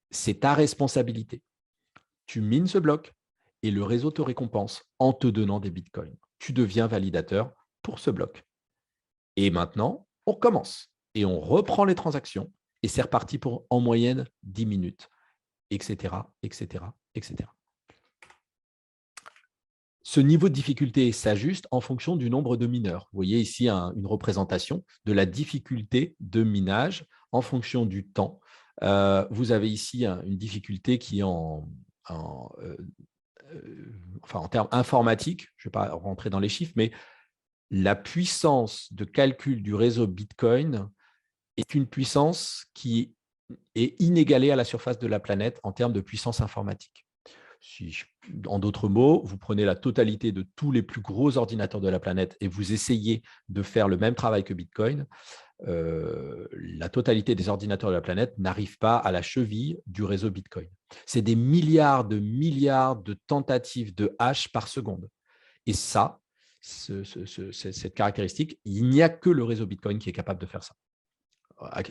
c'est ta responsabilité. Tu mines ce bloc et le réseau te récompense en te donnant des bitcoins. Tu deviens validateur pour ce bloc. Et maintenant, on recommence et on reprend les transactions et c'est reparti pour en moyenne 10 minutes, etc., etc., etc. Ce niveau de difficulté s'ajuste en fonction du nombre de mineurs. Vous voyez ici une représentation de la difficulté de minage en fonction du temps. Vous avez ici une difficulté qui est en termes informatiques, je ne vais pas rentrer dans les chiffres, mais la puissance de calcul du réseau Bitcoin est une puissance qui est inégalée à la surface de la planète en termes de puissance informatique. En d'autres mots, vous prenez la totalité de tous les plus gros ordinateurs de la planète et vous essayez de faire le même travail que Bitcoin, la totalité des ordinateurs de la planète n'arrive pas à la cheville du réseau Bitcoin. C'est des milliards de tentatives de hash par seconde. Et ça, cette caractéristique, il n'y a que le réseau Bitcoin qui est capable de faire ça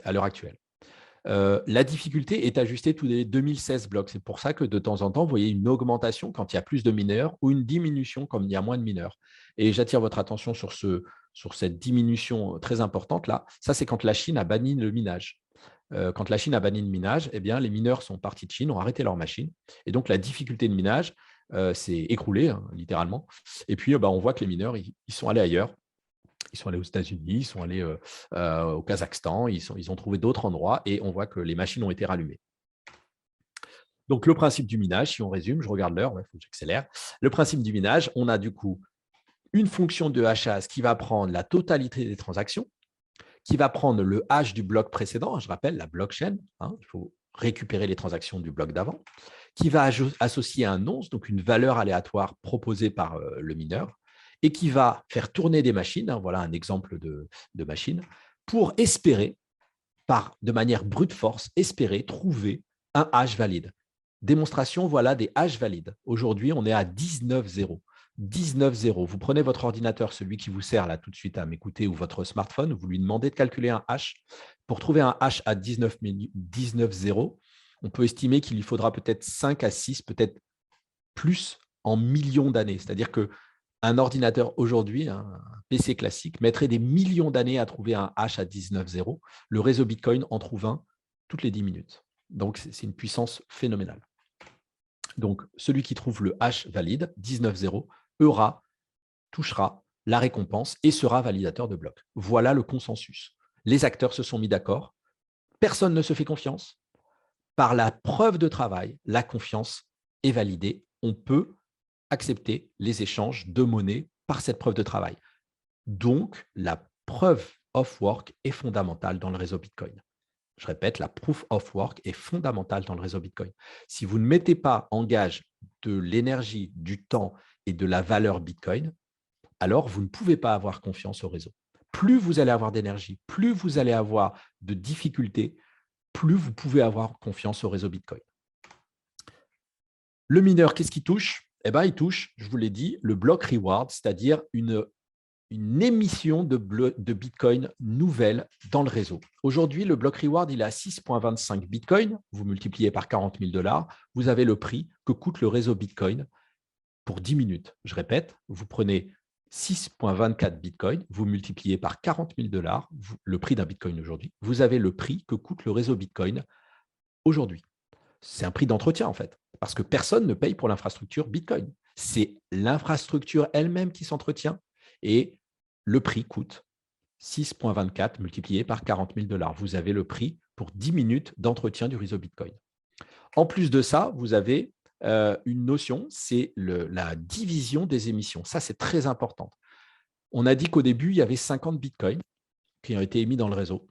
à l'heure actuelle. La difficulté est ajustée tous les 2016 blocs. C'est pour ça que de temps en temps, vous voyez une augmentation quand il y a plus de mineurs ou une diminution quand il y a moins de mineurs. Et j'attire votre attention sur cette diminution très importante là. Ça, c'est quand la Chine a banni le minage. Quand la Chine a banni le minage, eh bien, les mineurs sont partis de Chine, ont arrêté leur machine. Et donc, la difficulté de minage s'est écroulée, littéralement. Et puis, on voit que les mineurs, ils sont allés ailleurs. Ils sont allés aux États-Unis, ils sont allés au Kazakhstan, ils ont trouvé d'autres endroits et on voit que les machines ont été rallumées. Donc, le principe du minage, si on résume, je regarde l'heure, il faut que j'accélère. Le principe du minage, on a du coup une fonction de hashage qui va prendre la totalité des transactions, qui va prendre le hash du bloc précédent, je rappelle, la blockchain, il faut récupérer les transactions du bloc d'avant, qui va associer un nonce, donc une valeur aléatoire proposée par le mineur, et qui va faire tourner des machines, voilà un exemple de machine, pour espérer, de manière brute force, espérer trouver un hash valide. Démonstration, voilà des hash valides. Aujourd'hui, on est à 19,0. 19,0. Vous prenez votre ordinateur, celui qui vous sert là tout de suite à m'écouter, ou votre smartphone, vous lui demandez de calculer un hash. Pour trouver un hash à 19,0, on peut estimer qu'il lui faudra peut-être 5 à 6, peut-être plus en millions d'années. C'est-à-dire qu'un ordinateur aujourd'hui, un PC classique, mettrait des millions d'années à trouver un hash à 19,0. Le réseau Bitcoin en trouve un toutes les 10 minutes. Donc, c'est une puissance phénoménale. Donc, celui qui trouve le hash valide, 19,0, touchera la récompense et sera validateur de bloc. Voilà le consensus. Les acteurs se sont mis d'accord. Personne ne se fait confiance. Par la preuve de travail, la confiance est validée. On peut accepter les échanges de monnaie par cette preuve de travail. Donc, la preuve of work est fondamentale dans le réseau Bitcoin. Je répète, la proof of work est fondamentale dans le réseau Bitcoin. Si vous ne mettez pas en gage de l'énergie, du temps et de la valeur Bitcoin, alors vous ne pouvez pas avoir confiance au réseau. Plus vous allez avoir d'énergie, plus vous allez avoir de difficultés, plus vous pouvez avoir confiance au réseau Bitcoin. Le mineur, qu'est-ce qu'il touche? Il touche, je vous l'ai dit, le block reward, c'est-à-dire une une émission de Bitcoin nouvelle dans le réseau. Aujourd'hui, le block reward, il est à 6,25 Bitcoin. Vous multipliez par 40 000 $, vous avez le prix que coûte le réseau Bitcoin pour 10 minutes. Je répète, vous prenez 6,24 Bitcoin, vous multipliez par 40 000 $, le prix d'un Bitcoin aujourd'hui, vous avez le prix que coûte le réseau Bitcoin aujourd'hui. C'est un prix d'entretien en fait, parce que personne ne paye pour l'infrastructure Bitcoin. C'est l'infrastructure elle-même qui s'entretient et le prix coûte 6,24 multiplié par 40 000 $. Vous avez le prix pour 10 minutes d'entretien du réseau Bitcoin. En plus de ça, vous avez une notion, c'est la division des émissions. Ça, c'est très important. On a dit qu'au début, il y avait 50 Bitcoins qui ont été émis dans le réseau.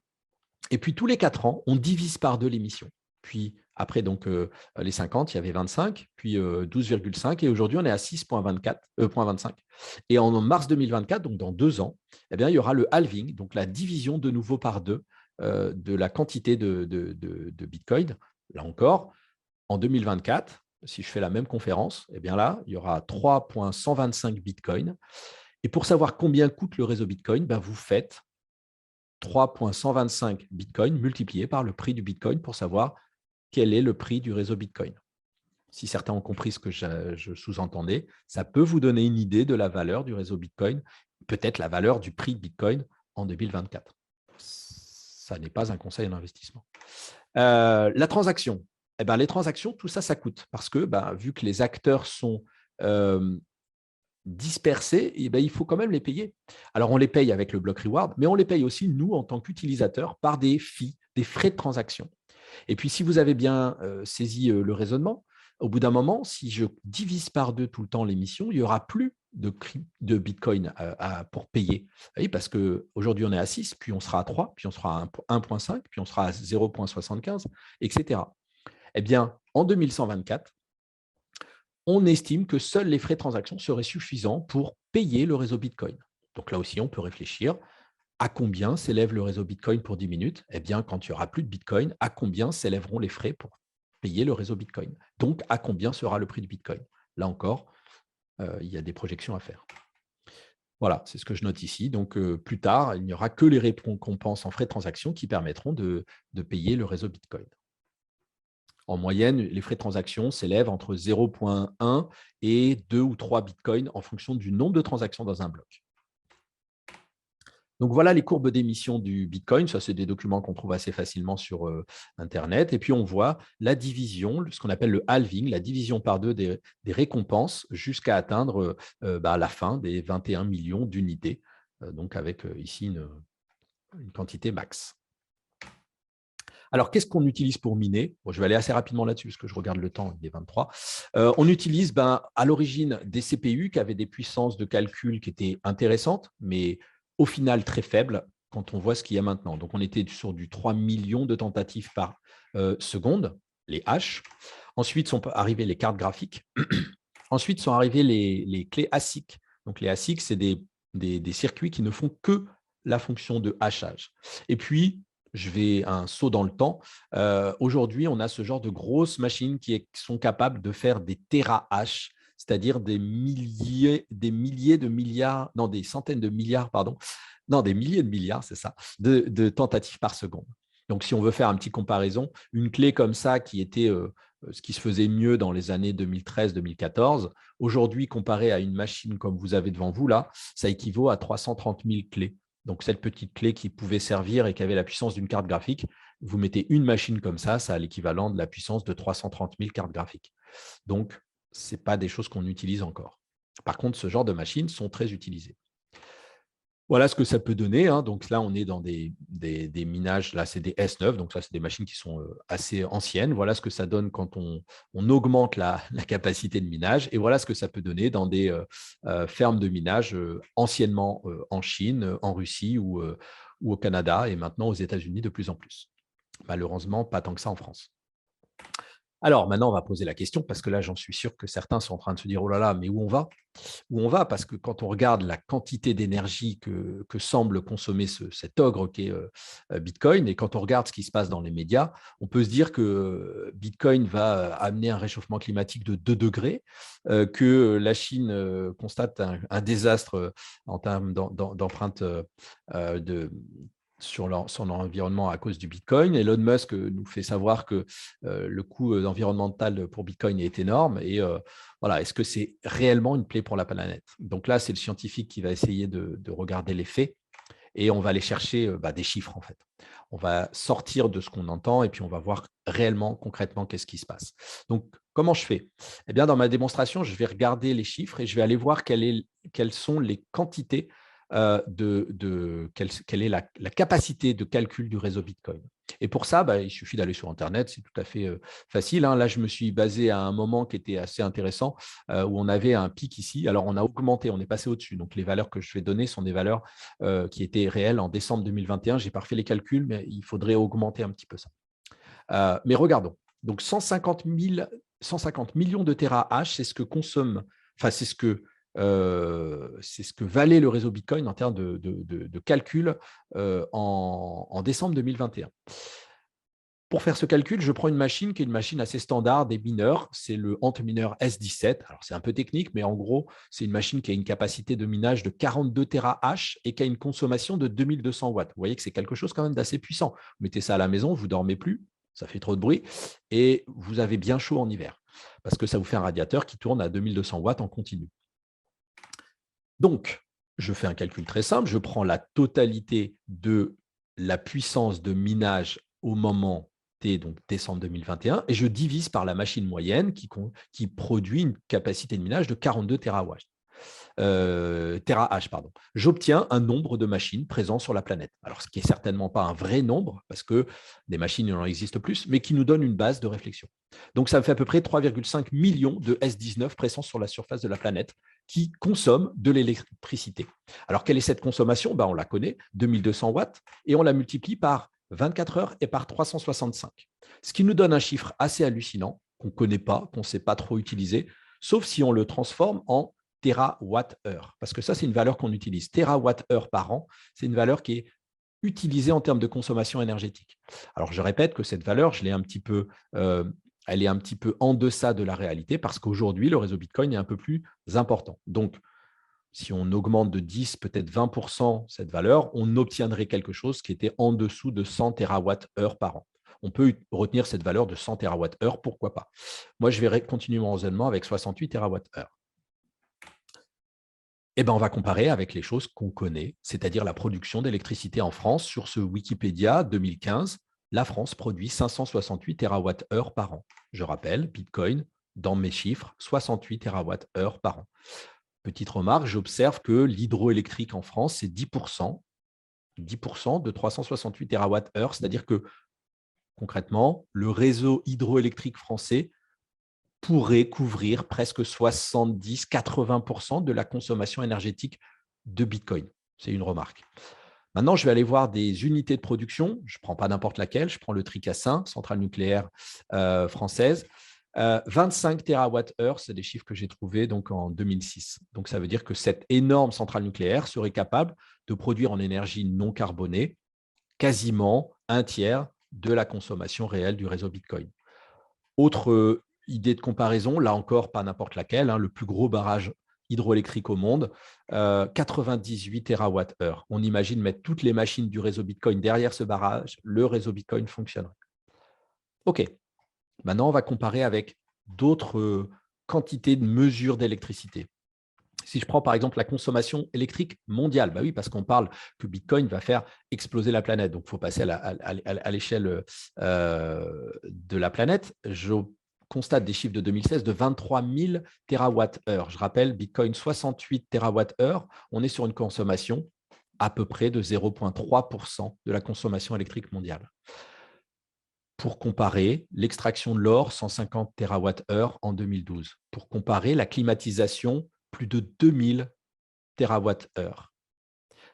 Et puis, tous les 4 ans, on divise par 2 l'émission. Puis, après, donc, les 50, il y avait 25, puis 12,5, et aujourd'hui, on est à 6,25. Et en mars 2024, donc dans 2 ans, eh bien, il y aura le halving, donc la division de nouveau par 2 de la quantité de Bitcoin. Là encore, en 2024, si je fais la même conférence, eh bien là, il y aura 3,125 Bitcoin. Et pour savoir combien coûte le réseau Bitcoin, ben vous faites 3,125 Bitcoin multiplié par le prix du Bitcoin pour savoir quel est le prix du réseau Bitcoin. Si certains ont compris ce que je sous-entendais, ça peut vous donner une idée de la valeur du réseau Bitcoin, peut-être la valeur du prix de Bitcoin en 2024. Ça n'est pas un conseil en investissement. La transaction. Eh ben, les transactions, tout ça, ça coûte parce que vu que les acteurs sont dispersés, eh ben, il faut quand même les payer. Alors, on les paye avec le block reward, mais on les paye aussi, nous, en tant qu'utilisateurs, par des fees, des frais de transaction. Et puis, si vous avez bien saisi le raisonnement, au bout d'un moment, si je divise par 2 tout le temps l'émission, il n'y aura plus de Bitcoin pour payer. Oui, parce qu'aujourd'hui, on est à 6, puis on sera à 3, puis on sera à 1,5, puis on sera à 0,75, etc. Eh bien, en 2124, on estime que seuls les frais de transaction seraient suffisants pour payer le réseau Bitcoin. Donc là aussi, on peut réfléchir à combien s'élève le réseau Bitcoin pour 10 minutes. Eh bien, quand il n'y aura plus de Bitcoin, à combien s'élèveront les frais pour payer le réseau Bitcoin. Donc, à combien sera le prix du Bitcoin. Là encore, il y a des projections à faire. Voilà, c'est ce que je note ici. Donc, plus tard, il n'y aura que les récompenses en frais de transaction qui permettront de payer le réseau Bitcoin. En moyenne, les frais de transaction s'élèvent entre 0,1 et 2 ou 3 bitcoins en fonction du nombre de transactions dans un bloc. Donc, voilà les courbes d'émission du Bitcoin. Ça, c'est des documents qu'on trouve assez facilement sur Internet. Et puis, on voit la division, ce qu'on appelle le halving, la division par 2 des récompenses jusqu'à atteindre la fin des 21 millions d'unités. Donc, avec ici une quantité max. Alors, qu'est-ce qu'on utilise pour miner? Bon, je vais aller assez rapidement là-dessus parce que je regarde le temps, il est 23. On utilise à l'origine des CPU qui avaient des puissances de calcul qui étaient intéressantes, mais au final très faibles quand on voit ce qu'il y a maintenant. Donc, on était sur du 3 millions de tentatives par seconde, les H. Ensuite sont arrivées les cartes graphiques. Ensuite sont arrivées les clés ASIC. Donc, les ASIC, c'est des circuits qui ne font que la fonction de hachage. Et puis, je vais un saut dans le temps. Aujourd'hui, on a ce genre de grosses machines qui sont capables de faire des térahash, c'est-à-dire des milliers de milliards, non, des centaines de milliards, pardon, non, des milliers de milliards, c'est ça, de tentatives par seconde. Donc, si on veut faire une petite comparaison, une clé comme ça qui était ce qui se faisait mieux dans les années 2013-2014, aujourd'hui, comparé à une machine comme vous avez devant vous là, ça équivaut à 330 000 clés. Donc, cette petite clé qui pouvait servir et qui avait la puissance d'une carte graphique, vous mettez une machine comme ça a l'équivalent de la puissance de 330 000 cartes graphiques. Donc, ce n'est pas des choses qu'on utilise encore. Par contre, ce genre de machines sont très utilisées. Voilà ce que ça peut donner. Donc là, on est dans des minages. Là, c'est des S9. Donc ça, c'est des machines qui sont assez anciennes. Voilà ce que ça donne quand on augmente la capacité de minage. Et voilà ce que ça peut donner dans des fermes de minage anciennement en Chine, en Russie ou au Canada et maintenant aux États-Unis de plus en plus. Malheureusement, pas tant que ça en France. Alors maintenant, on va poser la question, parce que là, j'en suis sûr que certains sont en train de se dire, oh là là, mais où on va? Où on va? Parce que quand on regarde la quantité d'énergie que semble consommer cet ogre qui est Bitcoin, et quand on regarde ce qui se passe dans les médias, on peut se dire que Bitcoin va amener un réchauffement climatique de 2 degrés, que la Chine constate un désastre en termes d'empreinte de son environnement à cause du Bitcoin. Elon Musk nous fait savoir que le coût environnemental pour Bitcoin est énorme. Et voilà, est-ce que c'est réellement une plaie pour la planète? Donc là, c'est le scientifique qui va essayer de regarder les faits et on va aller chercher des chiffres, en fait. On va sortir de ce qu'on entend et puis on va voir réellement, concrètement, qu'est-ce qui se passe. Donc, comment je fais? Eh bien, dans ma démonstration, je vais regarder les chiffres et je vais aller voir quelles sont les quantités quelle est la capacité de calcul du réseau Bitcoin. Et pour ça, il suffit d'aller sur Internet, c'est tout à fait facile. Là, je me suis basé à un moment qui était assez intéressant, où on avait un pic ici. Alors, on a augmenté, on est passé au-dessus. Donc, les valeurs que je vais donner sont des valeurs qui étaient réelles en décembre 2021. Je n'ai pas refait les calculs, mais il faudrait augmenter un petit peu ça. Mais regardons. Donc, 150 millions de TH, c'est ce que consomme, enfin, c'est ce que valait le réseau Bitcoin en termes de calcul en décembre 2021. Pour faire ce calcul, je prends une machine qui est une machine assez standard des mineurs. C'est le Antmineur S17. Alors, c'est un peu technique, mais en gros, c'est une machine qui a une capacité de minage de 42 TH et qui a une consommation de 2200 watts. Vous voyez que c'est quelque chose quand même d'assez puissant. Vous mettez ça à la maison, vous ne dormez plus, ça fait trop de bruit, et vous avez bien chaud en hiver, parce que ça vous fait un radiateur qui tourne à 2200 watts en continu. Donc, je fais un calcul très simple. Je prends la totalité de la puissance de minage au moment T, donc décembre 2021, et je divise par la machine moyenne qui produit une capacité de minage de 42 TH. J'obtiens un nombre de machines présentes sur la planète. Alors, ce qui n'est certainement pas un vrai nombre, parce que des machines, il en existe plus, mais qui nous donne une base de réflexion. Donc, ça me fait à peu près 3,5 millions de S19 présents sur la surface de la planète qui consomment de l'électricité. Alors, quelle est cette consommation? On la connaît, 2200 watts, et on la multiplie par 24 heures et par 365. Ce qui nous donne un chiffre assez hallucinant, qu'on ne connaît pas, qu'on ne sait pas trop utiliser, sauf si on le transforme en térawattheure. Parce que ça, c'est une valeur qu'on utilise. Térawattheure par an, c'est une valeur qui est utilisée en termes de consommation énergétique. Alors, je répète que cette valeur, elle est un petit peu en deçà de la réalité parce qu'aujourd'hui, le réseau Bitcoin est un peu plus important. Donc, si on augmente de 10, peut-être 20% cette valeur, on obtiendrait quelque chose qui était en dessous de 100 TWh par an. On peut retenir cette valeur de 100 TWh, pourquoi pas. Moi, je vais continuer mon raisonnement avec 68 TWh. On va comparer avec les choses qu'on connaît, c'est-à-dire la production d'électricité en France. Sur ce Wikipédia 2015, la France produit 568 TWh par an. Je rappelle, Bitcoin, dans mes chiffres, 68 TWh par an. Petite remarque, j'observe que l'hydroélectrique en France, c'est 10%, 10% de 368 TWh, c'est-à-dire que concrètement, le réseau hydroélectrique français pourrait couvrir presque 70-80% de la consommation énergétique de Bitcoin. C'est une remarque. Maintenant, je vais aller voir des unités de production. Je ne prends pas n'importe laquelle. Je prends le Tricassin, centrale nucléaire française. 25 TWh, c'est des chiffres que j'ai trouvés donc, en 2006. Donc, ça veut dire que cette énorme centrale nucléaire serait capable de produire en énergie non carbonée quasiment un tiers de la consommation réelle du réseau Bitcoin. Autre idée de comparaison, là encore, pas n'importe laquelle, le plus gros barrage hydroélectrique au monde, 98 TWh. On imagine mettre toutes les machines du réseau Bitcoin derrière ce barrage, le réseau Bitcoin fonctionnerait. OK. Maintenant, on va comparer avec d'autres quantités de mesures d'électricité. Si je prends par exemple la consommation électrique mondiale, oui, parce qu'on parle que Bitcoin va faire exploser la planète, donc il faut passer à l'échelle de la planète. Je constate des chiffres de 2016 de 23 000 TWh. Je rappelle, Bitcoin 68 TWh, on est sur une consommation à peu près de 0,3% de la consommation électrique mondiale. Pour comparer, l'extraction de l'or, 150 TWh en 2012. Pour comparer, la climatisation, plus de 2000 TWh.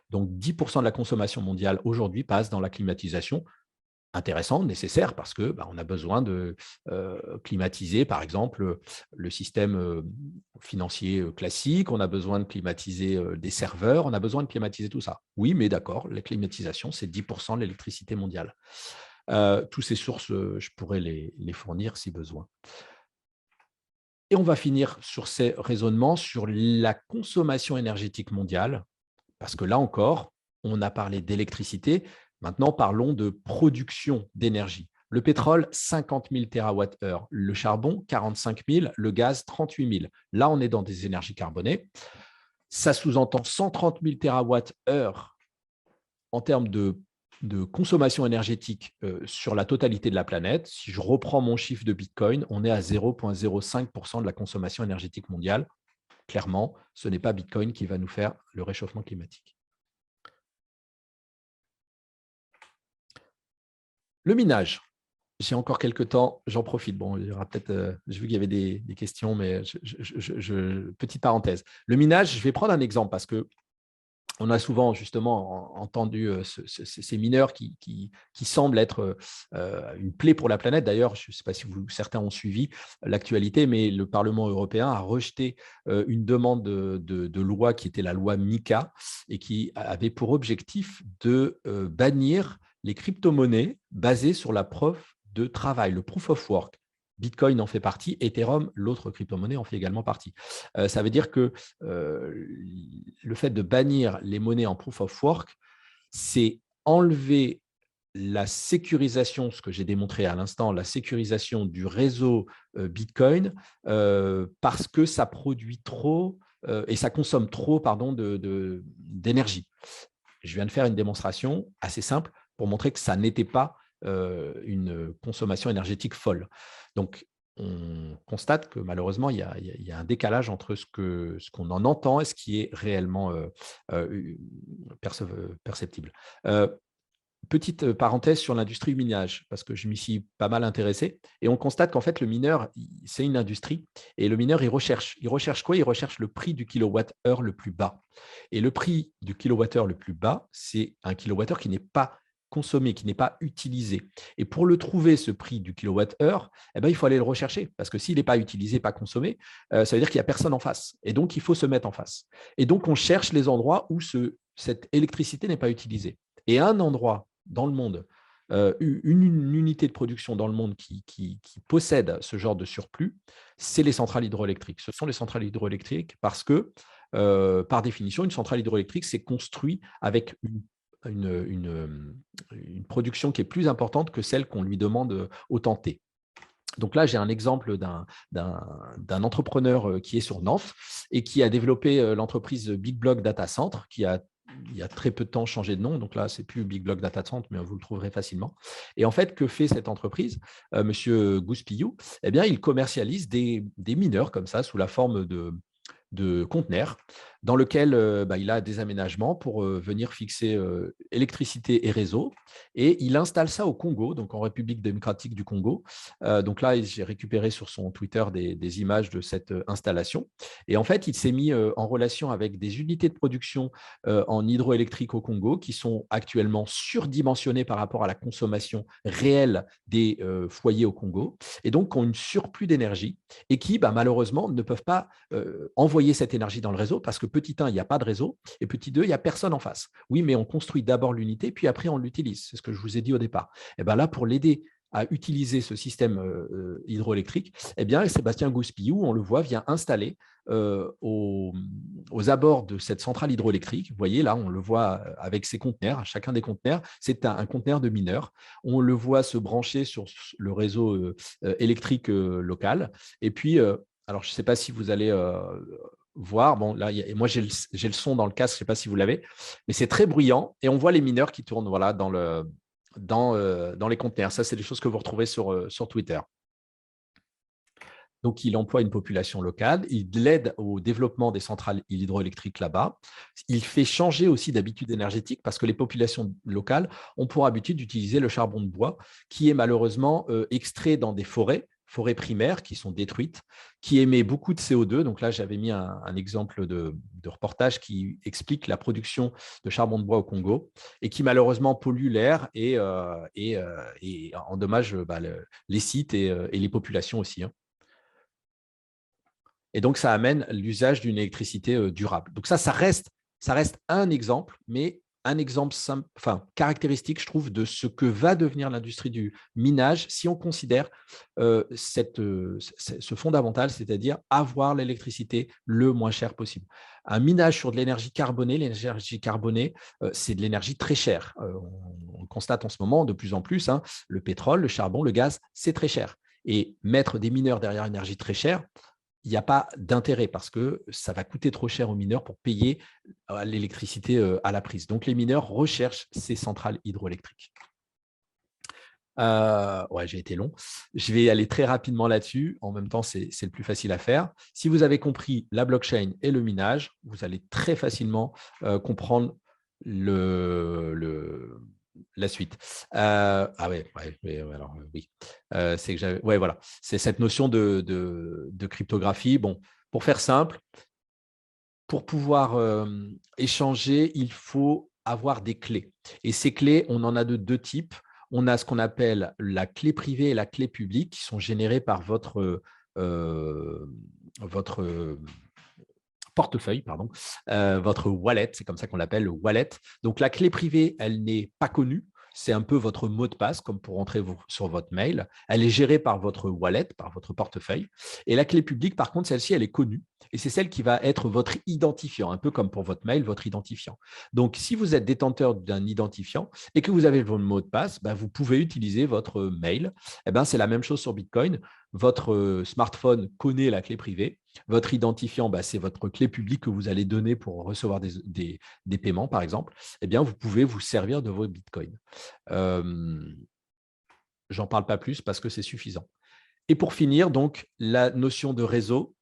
Donc, 10% de la consommation mondiale aujourd'hui passe dans la climatisation. intéressant, nécessaire, parce que on a besoin de climatiser, par exemple, le système financier classique, on a besoin de climatiser des serveurs, on a besoin de climatiser tout ça. Oui, mais d'accord, la climatisation, c'est 10% de l'électricité mondiale. Toutes ces sources, je pourrais les fournir si besoin. Et on va finir sur ces raisonnements sur la consommation énergétique mondiale, parce que là encore, on a parlé d'électricité. Maintenant, parlons de production d'énergie. Le pétrole, 50 000 TWh. Le charbon, 45 000. Le gaz, 38 000. Là, on est dans des énergies carbonées. Ça sous-entend 130 000 TWh en termes de consommation énergétique sur la totalité de la planète. Si je reprends mon chiffre de Bitcoin, on est à 0,05% de la consommation énergétique mondiale. Clairement, ce n'est pas Bitcoin qui va nous faire le réchauffement climatique. Le minage. J'ai encore quelques temps, j'en profite. Bon, il y aura peut-être. J'ai vu qu'il y avait des questions, mais petite parenthèse. Le minage, je vais prendre un exemple parce que on a souvent justement entendu ces mineurs qui semblent être une plaie pour la planète. D'ailleurs, je ne sais pas si certains ont suivi l'actualité, mais le Parlement européen a rejeté une demande de loi qui était la loi MiCA et qui avait pour objectif de bannir les crypto-monnaies basées sur la preuve de travail, le proof of work. Bitcoin en fait partie, Ethereum, l'autre crypto-monnaie, en fait également partie. Ça veut dire que le fait de bannir les monnaies en proof of work, c'est enlever la sécurisation, ce que j'ai démontré à l'instant, la sécurisation du réseau Bitcoin, parce que ça produit trop et ça consomme trop d'énergie. Je viens de faire une démonstration assez simple pour montrer que ça n'était pas une consommation énergétique folle. Donc, on constate que malheureusement, il y a un décalage entre ce qu'on en entend et ce qui est réellement perceptible. Petite parenthèse sur l'industrie du minage, parce que je m'y suis pas mal intéressé, et on constate qu'en fait, le mineur, c'est une industrie, et le mineur, il recherche quoi? Il recherche le prix du kilowattheure le plus bas. Et le prix du kilowattheure le plus bas, c'est un kilowattheure qui n'est pas consommé, qui n'est pas utilisé. Et pour le trouver, ce prix du kilowattheure, il faut aller le rechercher, parce que s'il n'est pas utilisé, pas consommé, ça veut dire qu'il n'y a personne en face. Et donc, il faut se mettre en face. Et donc, on cherche les endroits où cette électricité n'est pas utilisée. Et un endroit dans le monde, une unité de production dans le monde qui possède ce genre de surplus, c'est les centrales hydroélectriques. Ce sont les centrales hydroélectriques parce que, par définition, une centrale hydroélectrique, c'est construit avec une production qui est plus importante que celle qu'on lui demande au temps T. Donc là, j'ai un exemple d'un entrepreneur qui est sur Nantes et qui a développé l'entreprise Big Block Data Center, qui a il y a très peu de temps changé de nom. Donc là, ce n'est plus Big Block Data Center, mais vous le trouverez facilement. Et en fait, que fait cette entreprise? Monsieur Gouspillou, il commercialise des mineurs comme ça, sous la forme de conteneurs dans lequel il a des aménagements pour venir fixer électricité et réseau. Et il installe ça au Congo, donc en République démocratique du Congo. Donc là, j'ai récupéré sur son Twitter des images de cette installation. Et en fait, il s'est mis en relation avec des unités de production en hydroélectrique au Congo qui sont actuellement surdimensionnées par rapport à la consommation réelle des foyers au Congo, et donc ont une surplus d'énergie et qui, malheureusement, ne peuvent pas envoyer cette énergie dans le réseau parce que petit 1, il n'y a pas de réseau, et petit 2, il n'y a personne en face. Oui, mais on construit d'abord l'unité, puis après on l'utilise. C'est ce que je vous ai dit au départ. Et là, pour l'aider à utiliser ce système hydroélectrique, Sébastien Gouspillou, on le voit, vient installer aux abords de cette centrale hydroélectrique. Vous voyez, là, on le voit avec ses conteneurs. Chacun des conteneurs, c'est un conteneur de mineur. On le voit se brancher sur le réseau électrique local. Et puis, alors, je ne sais pas si vous allez voir. Bon, là, moi, j'ai le son dans le casque. Je ne sais pas si vous l'avez, mais c'est très bruyant. Et on voit les mineurs qui tournent dans les conteneurs. Ça, c'est des choses que vous retrouvez sur Twitter. Donc, il emploie une population locale, il l'aide au développement des centrales hydroélectriques là-bas. Il fait changer aussi d'habitude énergétique parce que les populations locales ont pour habitude d'utiliser le charbon de bois qui est malheureusement extrait dans des forêts forêts primaires qui sont détruites, qui émet beaucoup de CO2. Donc là, j'avais mis un exemple de reportage qui explique la production de charbon de bois au Congo et qui malheureusement pollue l'air et endommage les sites et les populations aussi, hein. Et donc, ça amène l'usage d'une électricité durable. Donc ça reste un exemple, mais un exemple simple, caractéristique, je trouve, de ce que va devenir l'industrie du minage si on considère ce fondamental, c'est-à-dire avoir l'électricité le moins cher possible. Un minage sur de l'énergie carbonée, c'est de l'énergie très chère. On le constate en ce moment de plus en plus, hein, le pétrole, le charbon, le gaz, c'est très cher. Et mettre des mineurs derrière une énergie très chère, il n'y a pas d'intérêt parce que ça va coûter trop cher aux mineurs pour payer l'électricité à la prise. Donc, les mineurs recherchent ces centrales hydroélectriques. Ouais, j'ai été long. Je vais aller très rapidement là-dessus. En même temps, c'est le plus facile à faire. Si vous avez compris la blockchain et le minage, vous allez très facilement comprendre la suite. Oui. C'est que j'avais. Ouais, voilà. C'est cette notion de cryptographie. Bon, pour faire simple, pour pouvoir échanger, il faut avoir des clés. Et ces clés, on en a de deux types. On a ce qu'on appelle la clé privée et la clé publique qui sont générées par votre portefeuille, votre wallet, c'est comme ça qu'on l'appelle, le wallet. Donc, la clé privée, elle n'est pas connue. C'est un peu votre mot de passe, comme pour entrer sur votre mail. Elle est gérée par votre wallet, par votre portefeuille. Et la clé publique, par contre, celle-ci, elle est connue. Et c'est celle qui va être votre identifiant, un peu comme pour votre mail, votre identifiant. Donc, si vous êtes détenteur d'un identifiant et que vous avez votre mot de passe, vous pouvez utiliser votre mail. C'est la même chose sur Bitcoin. Votre smartphone connaît la clé privée. Votre identifiant, c'est votre clé publique que vous allez donner pour recevoir des paiements, par exemple. Vous pouvez vous servir de vos bitcoins. J'en parle pas plus parce que c'est suffisant. Et pour finir, donc, la notion de réseau,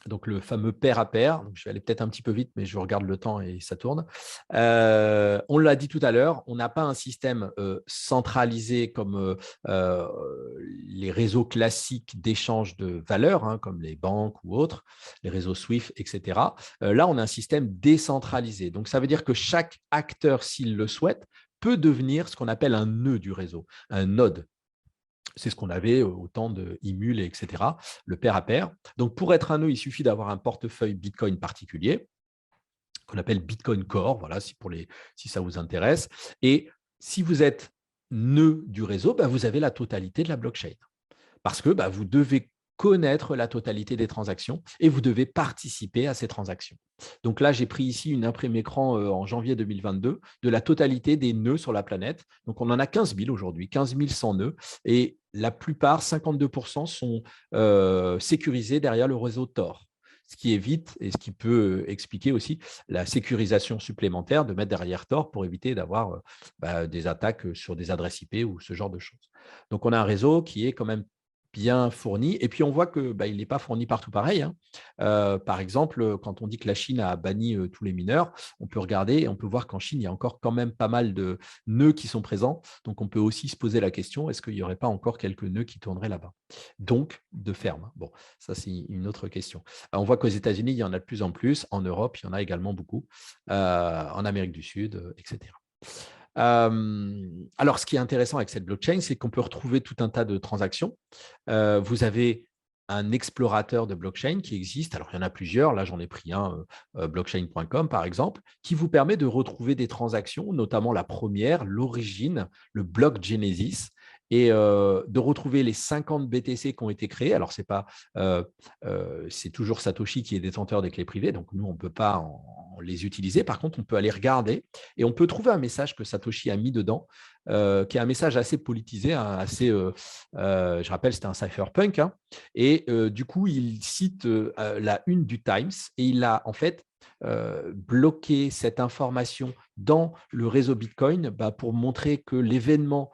donc le fameux pair à pair. Donc, je vais aller peut-être un petit peu vite, mais je regarde le temps et ça tourne. On l'a dit tout à l'heure, on n'a pas un système centralisé comme les réseaux classiques d'échange de valeurs, hein, comme les banques ou autres, les réseaux SWIFT, etc. Là, on a un système décentralisé. Donc, ça veut dire que chaque acteur, s'il le souhaite, peut devenir ce qu'on appelle un nœud du réseau, un node. C'est ce qu'on avait au temps de Imul, etc., le pair à pair. Donc, pour être un nœud, il suffit d'avoir un portefeuille Bitcoin particulier, qu'on appelle Bitcoin Core, voilà, si ça vous intéresse. Et si vous êtes nœud du réseau, vous avez la totalité de la blockchain. Parce que vous devez connaître la totalité des transactions et vous devez participer à ces transactions. Donc là, j'ai pris ici une imprimée écran en janvier 2022 de la totalité des nœuds sur la planète. Donc, on en a 15 000 aujourd'hui, 15 100 nœuds. Et la plupart, 52%, sont sécurisés derrière le réseau Tor. Ce qui évite et ce qui peut expliquer aussi la sécurisation supplémentaire de mettre derrière Tor pour éviter d'avoir des attaques sur des adresses IP ou ce genre de choses. Donc, on a un réseau qui est quand même bien fourni. Et puis, on voit qu'il n'est pas fourni partout pareil, hein. Par exemple, quand on dit que la Chine a banni tous les mineurs, on peut regarder et on peut voir qu'en Chine, il y a encore quand même pas mal de nœuds qui sont présents. Donc, on peut aussi se poser la question, est-ce qu'il n'y aurait pas encore quelques nœuds qui tourneraient là-bas? Donc, de ferme. Bon, ça, c'est une autre question. On voit qu'aux États-Unis, il y en a de plus en plus. En Europe, il y en a également beaucoup. En Amérique du Sud, etc. Alors, ce qui est intéressant avec cette blockchain, c'est qu'on peut retrouver tout un tas de transactions. Vous avez un explorateur de blockchain qui existe. Alors, il y en a plusieurs. Là, j'en ai pris un, blockchain.com, par exemple, qui vous permet de retrouver des transactions, notamment la première, l'origine, le bloc Genesis, et de retrouver les 50 BTC qui ont été créés. Alors, c'est toujours Satoshi qui est détenteur des clés privées, donc nous, on ne peut pas les utiliser. Par contre, on peut aller regarder et on peut trouver un message que Satoshi a mis dedans, qui est un message assez politisé, hein, assez, je rappelle, c'était un cypherpunk, hein, et du coup, il cite la une du Times et il a en fait bloqué cette information dans le réseau Bitcoin pour montrer que l'événement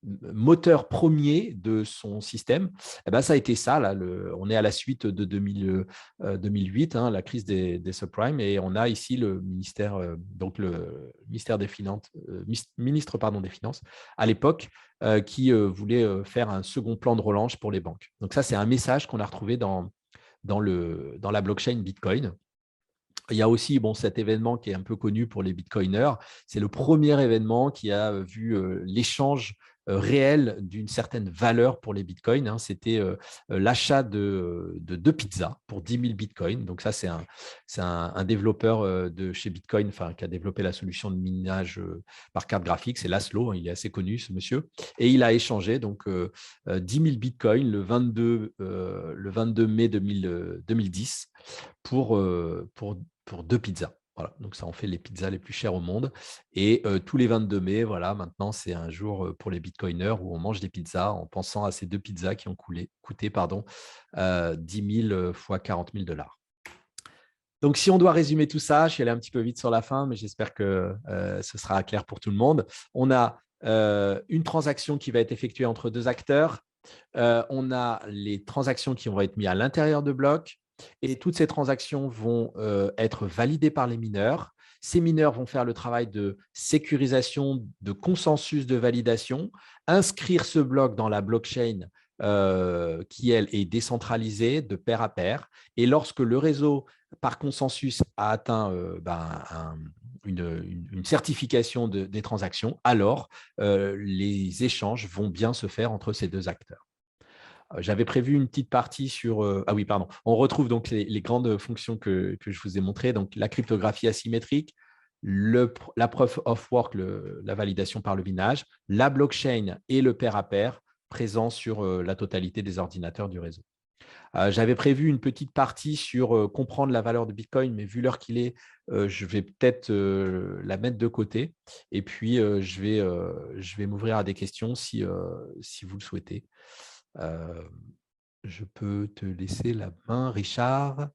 moteur premier de son système, eh ben, ça a été ça. Là, on est à la suite de 2008, hein, la crise des subprimes, et on a ici le ministère, donc le ministère des Finances, ministre pardon, des Finances à l'époque, qui voulait faire un second plan de relance pour les banques. Donc ça, c'est un message qu'on a retrouvé dans la blockchain Bitcoin. Il y a aussi cet événement qui est un peu connu pour les bitcoiners. C'est le premier événement qui a vu l'échange réel d'une certaine valeur pour les bitcoins, hein. C'était l'achat de 2 pizzas pour 10 000 bitcoins. Donc ça, c'est un développeur de chez Bitcoin, enfin, qui a développé la solution de minage par carte graphique. C'est Laszlo, hein, il est assez connu, ce monsieur. Et il a échangé 10 000 bitcoins le 22 mai 2010 pour 2 pizzas. Voilà, donc ça en fait les pizzas les plus chères au monde. Et tous les 22 mai, voilà, maintenant c'est un jour pour les bitcoiners où on mange des pizzas en pensant à ces 2 pizzas qui ont coûté 10 000 fois 40 000 $. Donc, si on doit résumer tout ça, je suis allé un petit peu vite sur la fin, mais j'espère que ce sera clair pour tout le monde. On a une transaction qui va être effectuée entre 2 acteurs. On a les transactions qui vont être mises à l'intérieur de blocs. Et toutes ces transactions vont être validées par les mineurs. Ces mineurs vont faire le travail de sécurisation, de consensus de validation, inscrire ce bloc dans la blockchain qui, elle, est décentralisée de pair à pair. Et lorsque le réseau, par consensus, a atteint une certification des transactions, alors les échanges vont bien se faire entre ces 2 acteurs. J'avais prévu une petite partie sur… ah oui, pardon. On retrouve donc les grandes fonctions que je vous ai montrées. Donc, la cryptographie asymétrique, la proof of work, la validation par le minage, la blockchain et le pair à pair présents sur la totalité des ordinateurs du réseau. J'avais prévu une petite partie sur comprendre la valeur de Bitcoin, mais vu l'heure qu'il est, je vais peut-être la mettre de côté. Et puis, je vais m'ouvrir à des questions si vous le souhaitez. Je peux te laisser la main, Richard.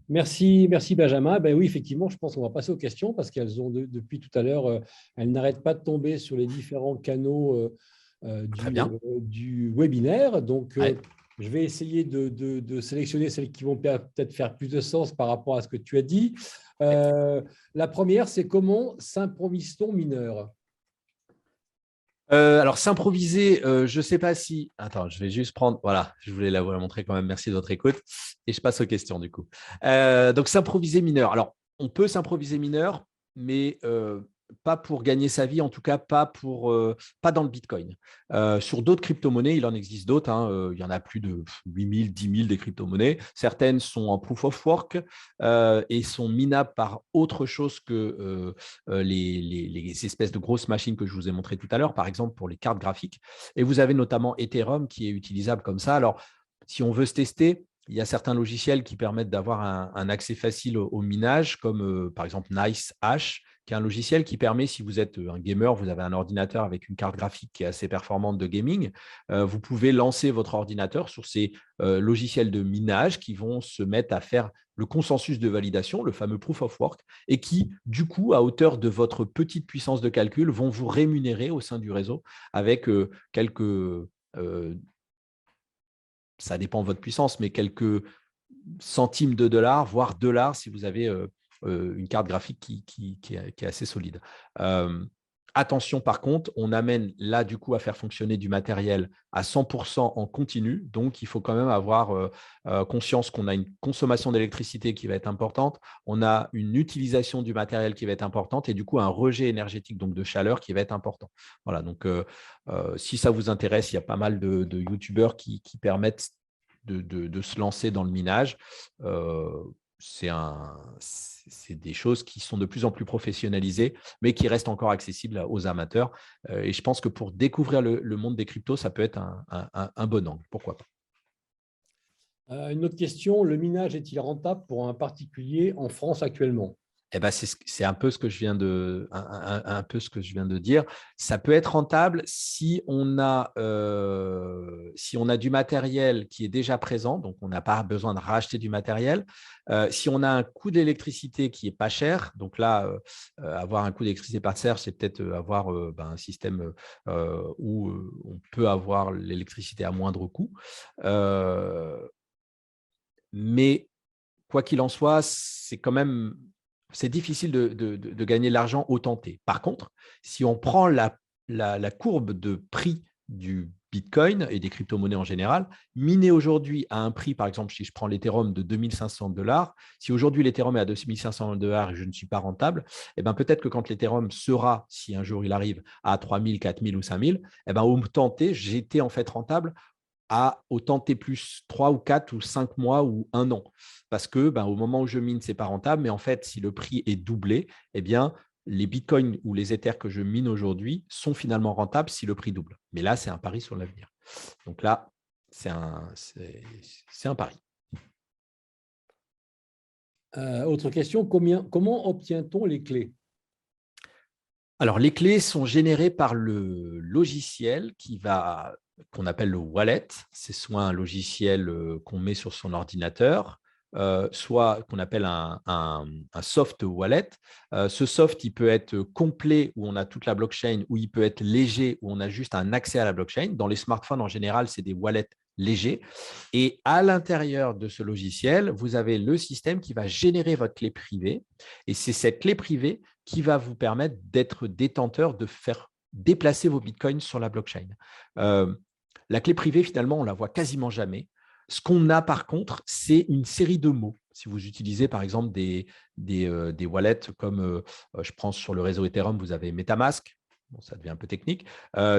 Merci, merci Benjamin. Ben oui, effectivement, je pense qu'on va passer aux questions parce qu'elles ont depuis tout à l'heure, elles n'arrêtent pas de tomber sur les différents canaux du webinaire. Donc, Ouais. je vais essayer de sélectionner celles qui vont peut-être faire plus de sens par rapport à ce que tu as dit. La première, c'est comment s'improvise-t-on mineur? Alors, s'improviser, je ne sais pas si… Attends, je vais juste prendre… Voilà, je voulais la montrer quand même. Merci de votre écoute. Et je passe aux questions du coup. Donc, s'improviser mineur. Alors, on peut s'improviser mineur, mais pas pour gagner sa vie, en tout cas pas dans le Bitcoin. Sur d'autres crypto-monnaies, il en existe d'autres, hein. Il y en a plus de 8 000, 10 000 des crypto-monnaies. Certaines sont en proof of work et sont minables par autre chose que les espèces de grosses machines que je vous ai montrées tout à l'heure, par exemple pour les cartes graphiques. Et vous avez notamment Ethereum qui est utilisable comme ça. Alors, si on veut se tester, il y a certains logiciels qui permettent d'avoir un accès facile au minage, comme par exemple NiceHash, qui est un logiciel qui permet, si vous êtes un gamer, vous avez un ordinateur avec une carte graphique qui est assez performante de gaming, vous pouvez lancer votre ordinateur sur ces logiciels de minage qui vont se mettre à faire le consensus de validation, le fameux proof of work, et qui, du coup, à hauteur de votre petite puissance de calcul, vont vous rémunérer au sein du réseau avec quelques… ça dépend de votre puissance, mais quelques centimes de dollars, voire dollars, si vous avez une carte graphique qui est assez solide. Attention, par contre, on amène là, du coup, à faire fonctionner du matériel à 100% en continu. Donc, il faut quand même avoir conscience qu'on a une consommation d'électricité qui va être importante, on a une utilisation du matériel qui va être importante et du coup, un rejet énergétique, donc de chaleur, qui va être important. Voilà, donc, si ça vous intéresse, il y a pas mal de YouTubeurs qui permettent de se lancer dans le minage. C'est des choses qui sont de plus en plus professionnalisées, mais qui restent encore accessibles aux amateurs. Et je pense que pour découvrir le monde des cryptos, ça peut être un bon angle. Pourquoi pas? Une autre question, le minage est-il rentable pour un particulier en France actuellement? Eh ben, c'est un peu ce que je viens un peu ce que je viens de dire. Ça peut être rentable si on a du matériel qui est déjà présent, donc on n'a pas besoin de racheter du matériel. Si on a un coût d'électricité qui est pas cher, donc là, avoir un coût d'électricité pas cher, c'est peut-être avoir un système où on peut avoir l'électricité à moindre coût. Mais quoi qu'il en soit, c'est difficile de gagner de l'argent au tenté. Par contre, si on prend la courbe de prix du Bitcoin et des crypto-monnaies en général, miner aujourd'hui à un prix, par exemple, si je prends l'Ethereum de 2500 $, si aujourd'hui l'Ethereum est à 2500 $ et je ne suis pas rentable, eh ben peut-être que quand l'Ethereum sera, si un jour il arrive, à 3000, 4000 ou 5000, eh ben au tenté, j'étais en fait rentable au tenté plus 3 ou 4 ou 5 mois ou 1 an. Parce que au moment où je mine, ce n'est pas rentable. Mais en fait, si le prix est doublé, eh bien, les bitcoins ou les Ethers que je mine aujourd'hui sont finalement rentables si le prix double. Mais là, c'est un pari sur l'avenir. Donc là, c'est un pari. Autre question, comment obtient-on les clés? Alors, les clés sont générées par le logiciel qu'on appelle le wallet. C'est soit un logiciel qu'on met sur son ordinateur, soit qu'on appelle un soft wallet. Ce soft, il peut être complet où on a toute la blockchain, ou il peut être léger où on a juste un accès à la blockchain. Dans les smartphones, en général, c'est des wallets légers. Et à l'intérieur de ce logiciel, vous avez le système qui va générer votre clé privée. Et c'est cette clé privée qui va vous permettre d'être détenteur, de faire déplacer vos bitcoins sur la blockchain. La clé privée, finalement, on ne la voit quasiment jamais. Ce qu'on a par contre, c'est une série de mots. Si vous utilisez par exemple des wallets comme je prends sur le réseau Ethereum, vous avez MetaMask. Bon, ça devient un peu technique.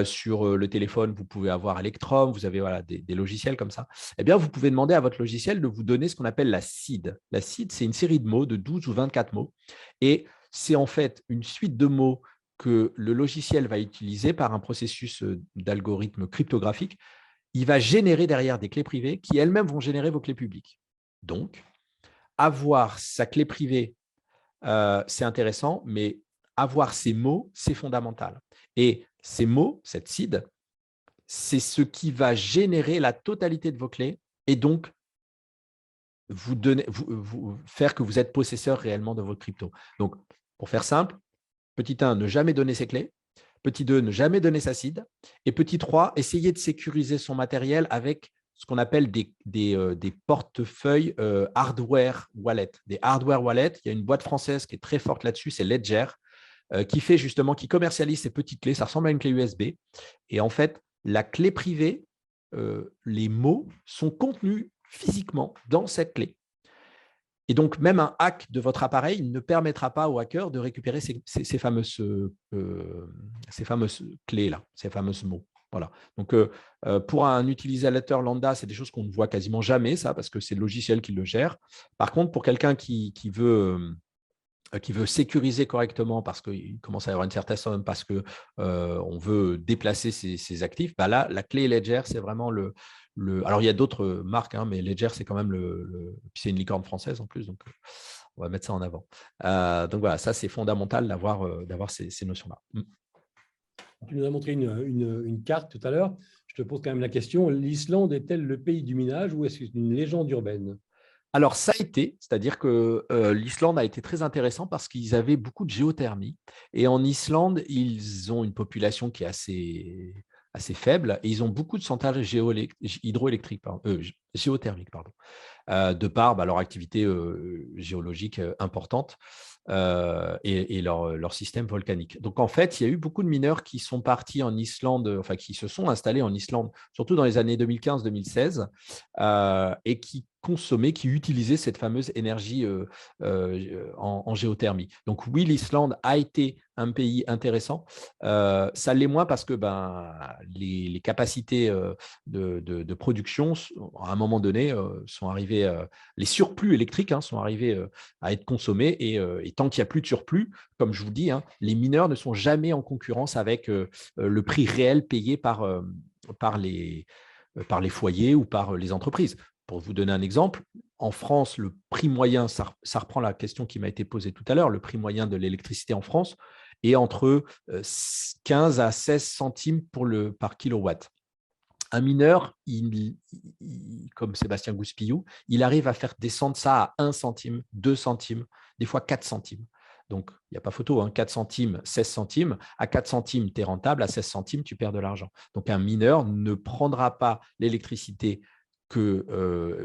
Sur le téléphone, vous pouvez avoir Electrum, vous avez des logiciels comme ça. Eh bien, vous pouvez demander à votre logiciel de vous donner ce qu'on appelle la seed. La seed, c'est une série de mots de 12 ou 24 mots. Et c'est en fait une suite de mots que le logiciel va utiliser par un processus d'algorithme cryptographique. Il va générer derrière des clés privées qui elles-mêmes vont générer vos clés publiques. Donc, avoir sa clé privée, c'est intéressant, mais avoir ces mots, c'est fondamental. Et ces mots, cette seed, c'est ce qui va générer la totalité de vos clés et donc vous faire que vous êtes possesseur réellement de votre crypto. Donc, pour faire simple, petit 1, ne jamais donner ses clés. Petit 2, ne jamais donner sa seed. Et petit 3, essayer de sécuriser son matériel avec ce qu'on appelle des portefeuilles hardware wallet. Des hardware wallets, il y a une boîte française qui est très forte là-dessus, c'est Ledger, qui commercialise ces petites clés. Ça ressemble à une clé USB. Et en fait, la clé privée, les mots sont contenus physiquement dans cette clé. Et donc, même un hack de votre appareil ne permettra pas au hacker de récupérer ces fameuses clés-là, ces fameux mots. Voilà. Donc, pour un utilisateur lambda, c'est des choses qu'on ne voit quasiment jamais, ça, parce que c'est le logiciel qui le gère. Par contre, pour quelqu'un qui veut sécuriser correctement parce qu'il commence à y avoir une certaine somme, parce qu'on veut déplacer ses actifs, là, la clé Ledger, c'est vraiment alors, il y a d'autres marques, mais Ledger, c'est quand même puis c'est une licorne française en plus, donc on va mettre ça en avant. Donc voilà, ça, c'est fondamental d'avoir ces notions-là. Tu nous as montré une carte tout à l'heure. Je te pose quand même la question, l'Islande est-elle le pays du minage ou est-ce que c'est une légende urbaine? Alors, ça a été, c'est-à-dire que l'Islande a été très intéressant parce qu'ils avaient beaucoup de géothermie. Et en Islande, ils ont une population qui est assez faible et ils ont beaucoup de centrales hydroélectriques, géothermiques, de par leur activité géologique importante et leur système volcanique. Donc, en fait, il y a eu beaucoup de mineurs qui sont partis en Islande, enfin, qui se sont installés en Islande, surtout dans les années 2015-2016, et qui utilisaient cette fameuse énergie en géothermie. Donc, oui, l'Islande a été un pays intéressant. Ça l'est moins parce que les capacités de production, à un moment donné, sont arrivées, les surplus électriques sont arrivés à être consommés. Et tant qu'il n'y a plus de surplus, comme je vous dis, les mineurs ne sont jamais en concurrence avec le prix réel payé par les foyers ou par les entreprises. Pour vous donner un exemple, en France, le prix moyen, ça reprend la question qui m'a été posée tout à l'heure, le prix moyen de l'électricité en France est entre 15 à 16 centimes par kilowatt. Un mineur, comme Sébastien Gouspillou, il arrive à faire descendre ça à 1 centime, 2 centimes, des fois 4 centimes. Donc, il n'y a pas photo, 4 centimes, 16 centimes. À 4 centimes, tu es rentable. À 16 centimes, tu perds de l'argent. Donc, un mineur ne prendra pas l'électricité que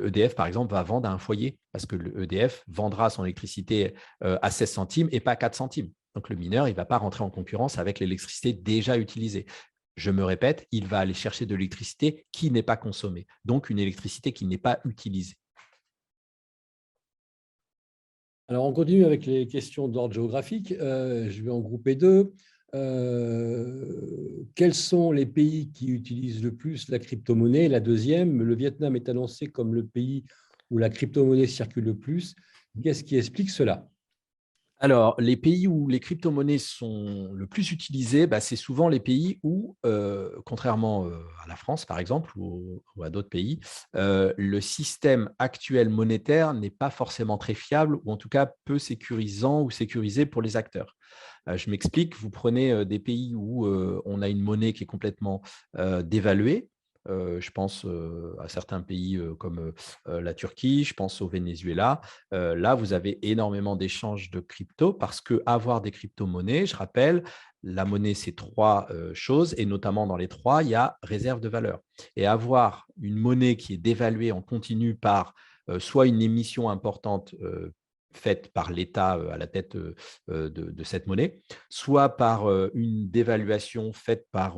EDF, par exemple, va vendre à un foyer parce que EDF vendra son électricité à 16 centimes et pas à 4 centimes. Donc, le mineur, il ne va pas rentrer en concurrence avec l'électricité déjà utilisée. Je me répète, il va aller chercher de l'électricité qui n'est pas consommée, donc une électricité qui n'est pas utilisée. Alors, on continue avec les questions d'ordre géographique. Je vais en grouper deux. Quels sont les pays qui utilisent le plus la crypto-monnaie? La deuxième, le Vietnam est annoncé comme le pays où la crypto-monnaie circule le plus. Qu'est-ce qui explique cela? Alors, les pays où les crypto-monnaies sont le plus utilisées, c'est souvent les pays où, contrairement à la France, par exemple, ou à d'autres pays, le système actuel monétaire n'est pas forcément très fiable, ou en tout cas peu sécurisant ou sécurisé pour les acteurs. Je m'explique, vous prenez des pays où on a une monnaie qui est complètement dévaluée. Je pense à certains pays comme la Turquie, je pense au Venezuela. Là, vous avez énormément d'échanges de crypto parce qu'avoir des crypto-monnaies, je rappelle, la monnaie, c'est trois choses et notamment dans les trois, il y a réserve de valeur. Et avoir une monnaie qui est dévaluée en continu par soit une émission importante faite par l'État à la tête de cette monnaie, soit par une dévaluation faite par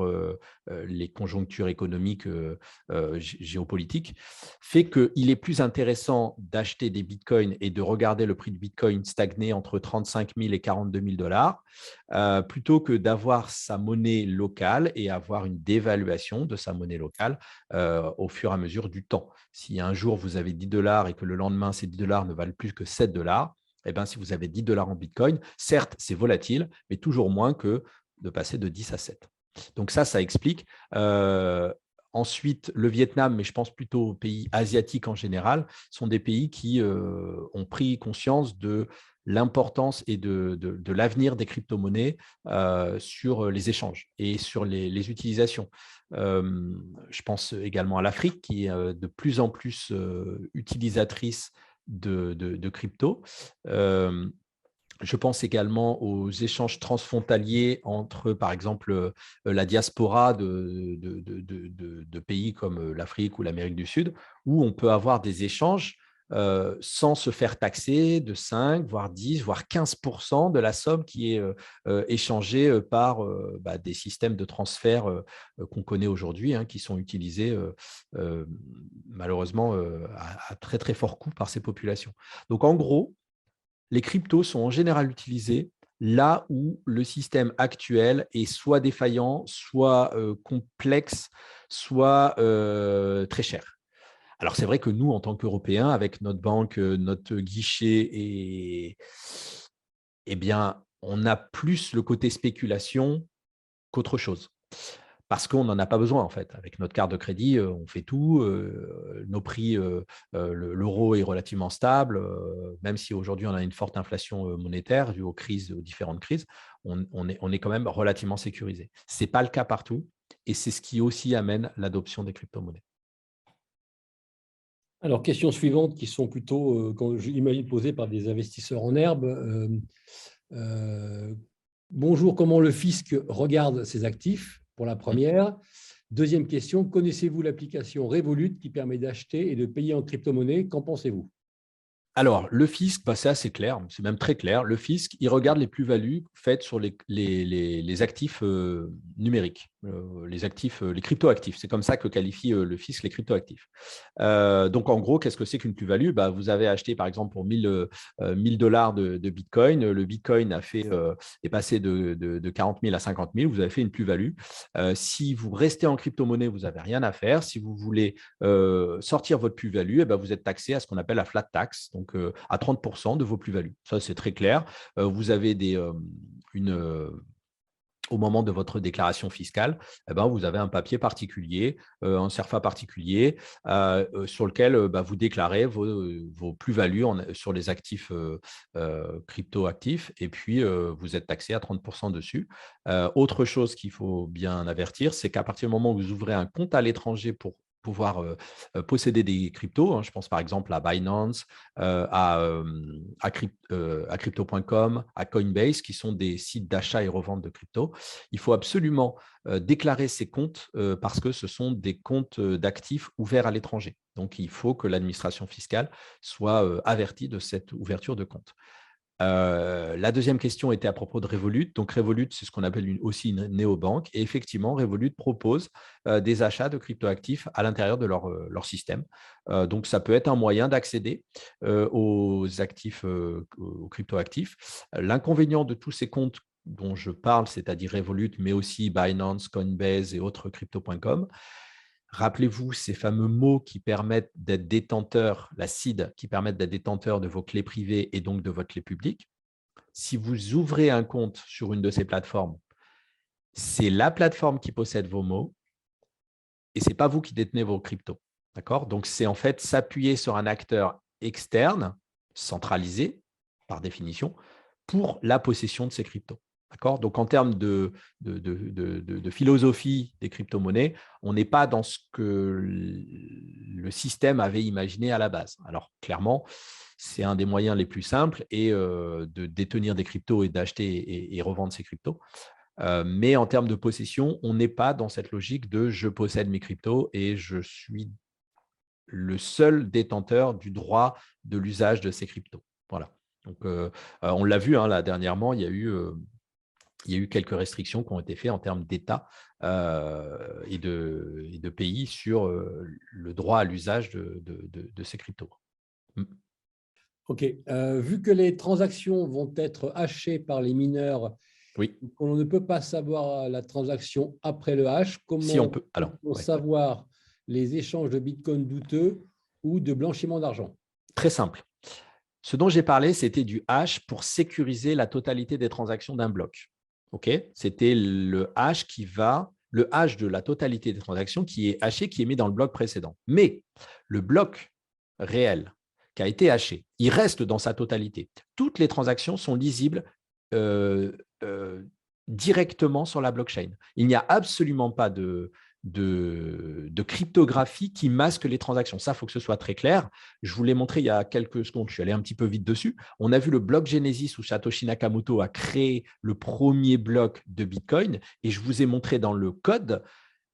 les conjonctures économiques géopolitiques, fait qu'il est plus intéressant d'acheter des bitcoins et de regarder le prix de bitcoin stagner entre 35 000 et 42 000 dollars plutôt que d'avoir sa monnaie locale et avoir une dévaluation de sa monnaie locale au fur et à mesure du temps. Si un jour vous avez 10 dollars et que le lendemain ces 10 dollars ne valent plus que 7 dollars, si vous avez 10 dollars en bitcoin, certes c'est volatile, mais toujours moins que de passer de 10 à 7. Donc ça explique. Ensuite, le Vietnam, mais je pense plutôt aux pays asiatiques en général, sont des pays qui ont pris conscience de l'importance et de l'avenir des crypto-monnaies sur les échanges et sur les utilisations. Je pense également à l'Afrique qui est de plus en plus utilisatrice de crypto. Je pense également aux échanges transfrontaliers entre, par exemple, la diaspora de pays comme l'Afrique ou l'Amérique du Sud, où on peut avoir des échanges sans se faire taxer de 5, voire 10, voire 15% de la somme qui est échangée par des systèmes de transfert qu'on connaît aujourd'hui, qui sont utilisés malheureusement à très, très fort coût par ces populations. Donc, en gros, les cryptos sont en général utilisés là où le système actuel est soit défaillant, soit complexe, soit très cher. Alors, c'est vrai que nous, en tant qu'Européens, avec notre banque, notre guichet, on a plus le côté spéculation qu'autre chose. Parce qu'on n'en a pas besoin, en fait. Avec notre carte de crédit, on fait tout. Nos prix, l'euro est relativement stable. Même si aujourd'hui, on a une forte inflation monétaire due aux différentes crises, on est quand même relativement sécurisé. Ce n'est pas le cas partout. Et c'est ce qui aussi amène l'adoption des crypto-monnaies. Alors, questions suivantes qui sont plutôt, j'imagine, posées par des investisseurs en herbe. Bonjour, comment le fisc regarde ses actifs? Pour la première. Deuxième question, connaissez-vous l'application Revolut qui permet d'acheter et de payer en crypto-monnaie? Qu'en pensez-vous? Alors, le fisc, c'est assez clair, c'est même très clair. Le fisc, il regarde les plus-values faites sur les actifs numériques, les crypto-actifs. C'est comme ça que qualifie le fisc les crypto-actifs. Donc, en gros, qu'est-ce que c'est qu'une plus-value? Vous avez acheté, par exemple, pour 1000 dollars de Bitcoin. Le Bitcoin est passé de 40 000 à 50 000. Vous avez fait une plus-value. Si vous restez en crypto-monnaie, vous n'avez rien à faire. Si vous voulez sortir votre plus-value, vous êtes taxé à ce qu'on appelle la flat tax, donc à 30% de vos plus-values. Ça, c'est très clair. Vous avez au moment de votre déclaration fiscale, vous avez un papier particulier, un CERFA particulier, sur lequel vous déclarez vos plus-values sur les actifs crypto-actifs, et puis vous êtes taxé à 30% dessus. Autre chose qu'il faut bien avertir, c'est qu'à partir du moment où vous ouvrez un compte à l'étranger pour pouvoir posséder des cryptos, je pense par exemple à Binance, à crypto.com, à Coinbase, qui sont des sites d'achat et revente de crypto. Il faut absolument déclarer ces comptes parce que ce sont des comptes d'actifs ouverts à l'étranger. Donc, il faut que l'administration fiscale soit avertie de cette ouverture de compte. La deuxième question était à propos de Revolut. Donc, Revolut, c'est ce qu'on appelle aussi une néobanque. Et effectivement, Revolut propose des achats de cryptoactifs à l'intérieur de leur système. Donc, ça peut être un moyen d'accéder aux actifs, aux cryptoactifs. L'inconvénient de tous ces comptes dont je parle, c'est-à-dire Revolut, mais aussi Binance, Coinbase et autres crypto.com, rappelez-vous ces fameux mots qui permettent d'être détenteurs, la CID, qui permettent d'être détenteurs de vos clés privées et donc de votre clé publique. Si vous ouvrez un compte sur une de ces plateformes, c'est la plateforme qui possède vos mots et ce n'est pas vous qui détenez vos cryptos. D'accord ? Donc, c'est en fait s'appuyer sur un acteur externe, centralisé par définition, pour la possession de ces cryptos. D'accord ? Donc, en termes de philosophie des crypto-monnaies, on n'est pas dans ce que le système avait imaginé à la base. Alors, clairement, c'est un des moyens les plus simples de détenir des cryptos et d'acheter et revendre ces cryptos. Mais en termes de possession, on n'est pas dans cette logique de « je possède mes cryptos et je suis le seul détenteur du droit de l'usage de ces cryptos ». Voilà. Donc, on l'a vu là, dernièrement, il y a eu quelques restrictions qui ont été faites en termes d'État et de pays sur le droit à l'usage de ces cryptos. OK. Vu que les transactions vont être hachées par les mineurs, oui. On ne peut pas savoir la transaction après le hash, comment peut-on savoir les échanges de Bitcoin douteux ou de blanchiment d'argent? Très simple. Ce dont j'ai parlé, c'était du hash pour sécuriser la totalité des transactions d'un bloc. Okay, c'était le hash de la totalité des transactions qui est haché, qui est mis dans le bloc précédent. Mais le bloc réel qui a été haché, il reste dans sa totalité. Toutes les transactions sont lisibles directement sur la blockchain. Il n'y a absolument pas de cryptographie qui masque les transactions. Ça, il faut que ce soit très clair. Je vous l'ai montré il y a quelques secondes, je suis allé un petit peu vite dessus. On a vu le bloc Genesis où Satoshi Nakamoto a créé le premier bloc de Bitcoin et je vous ai montré dans le code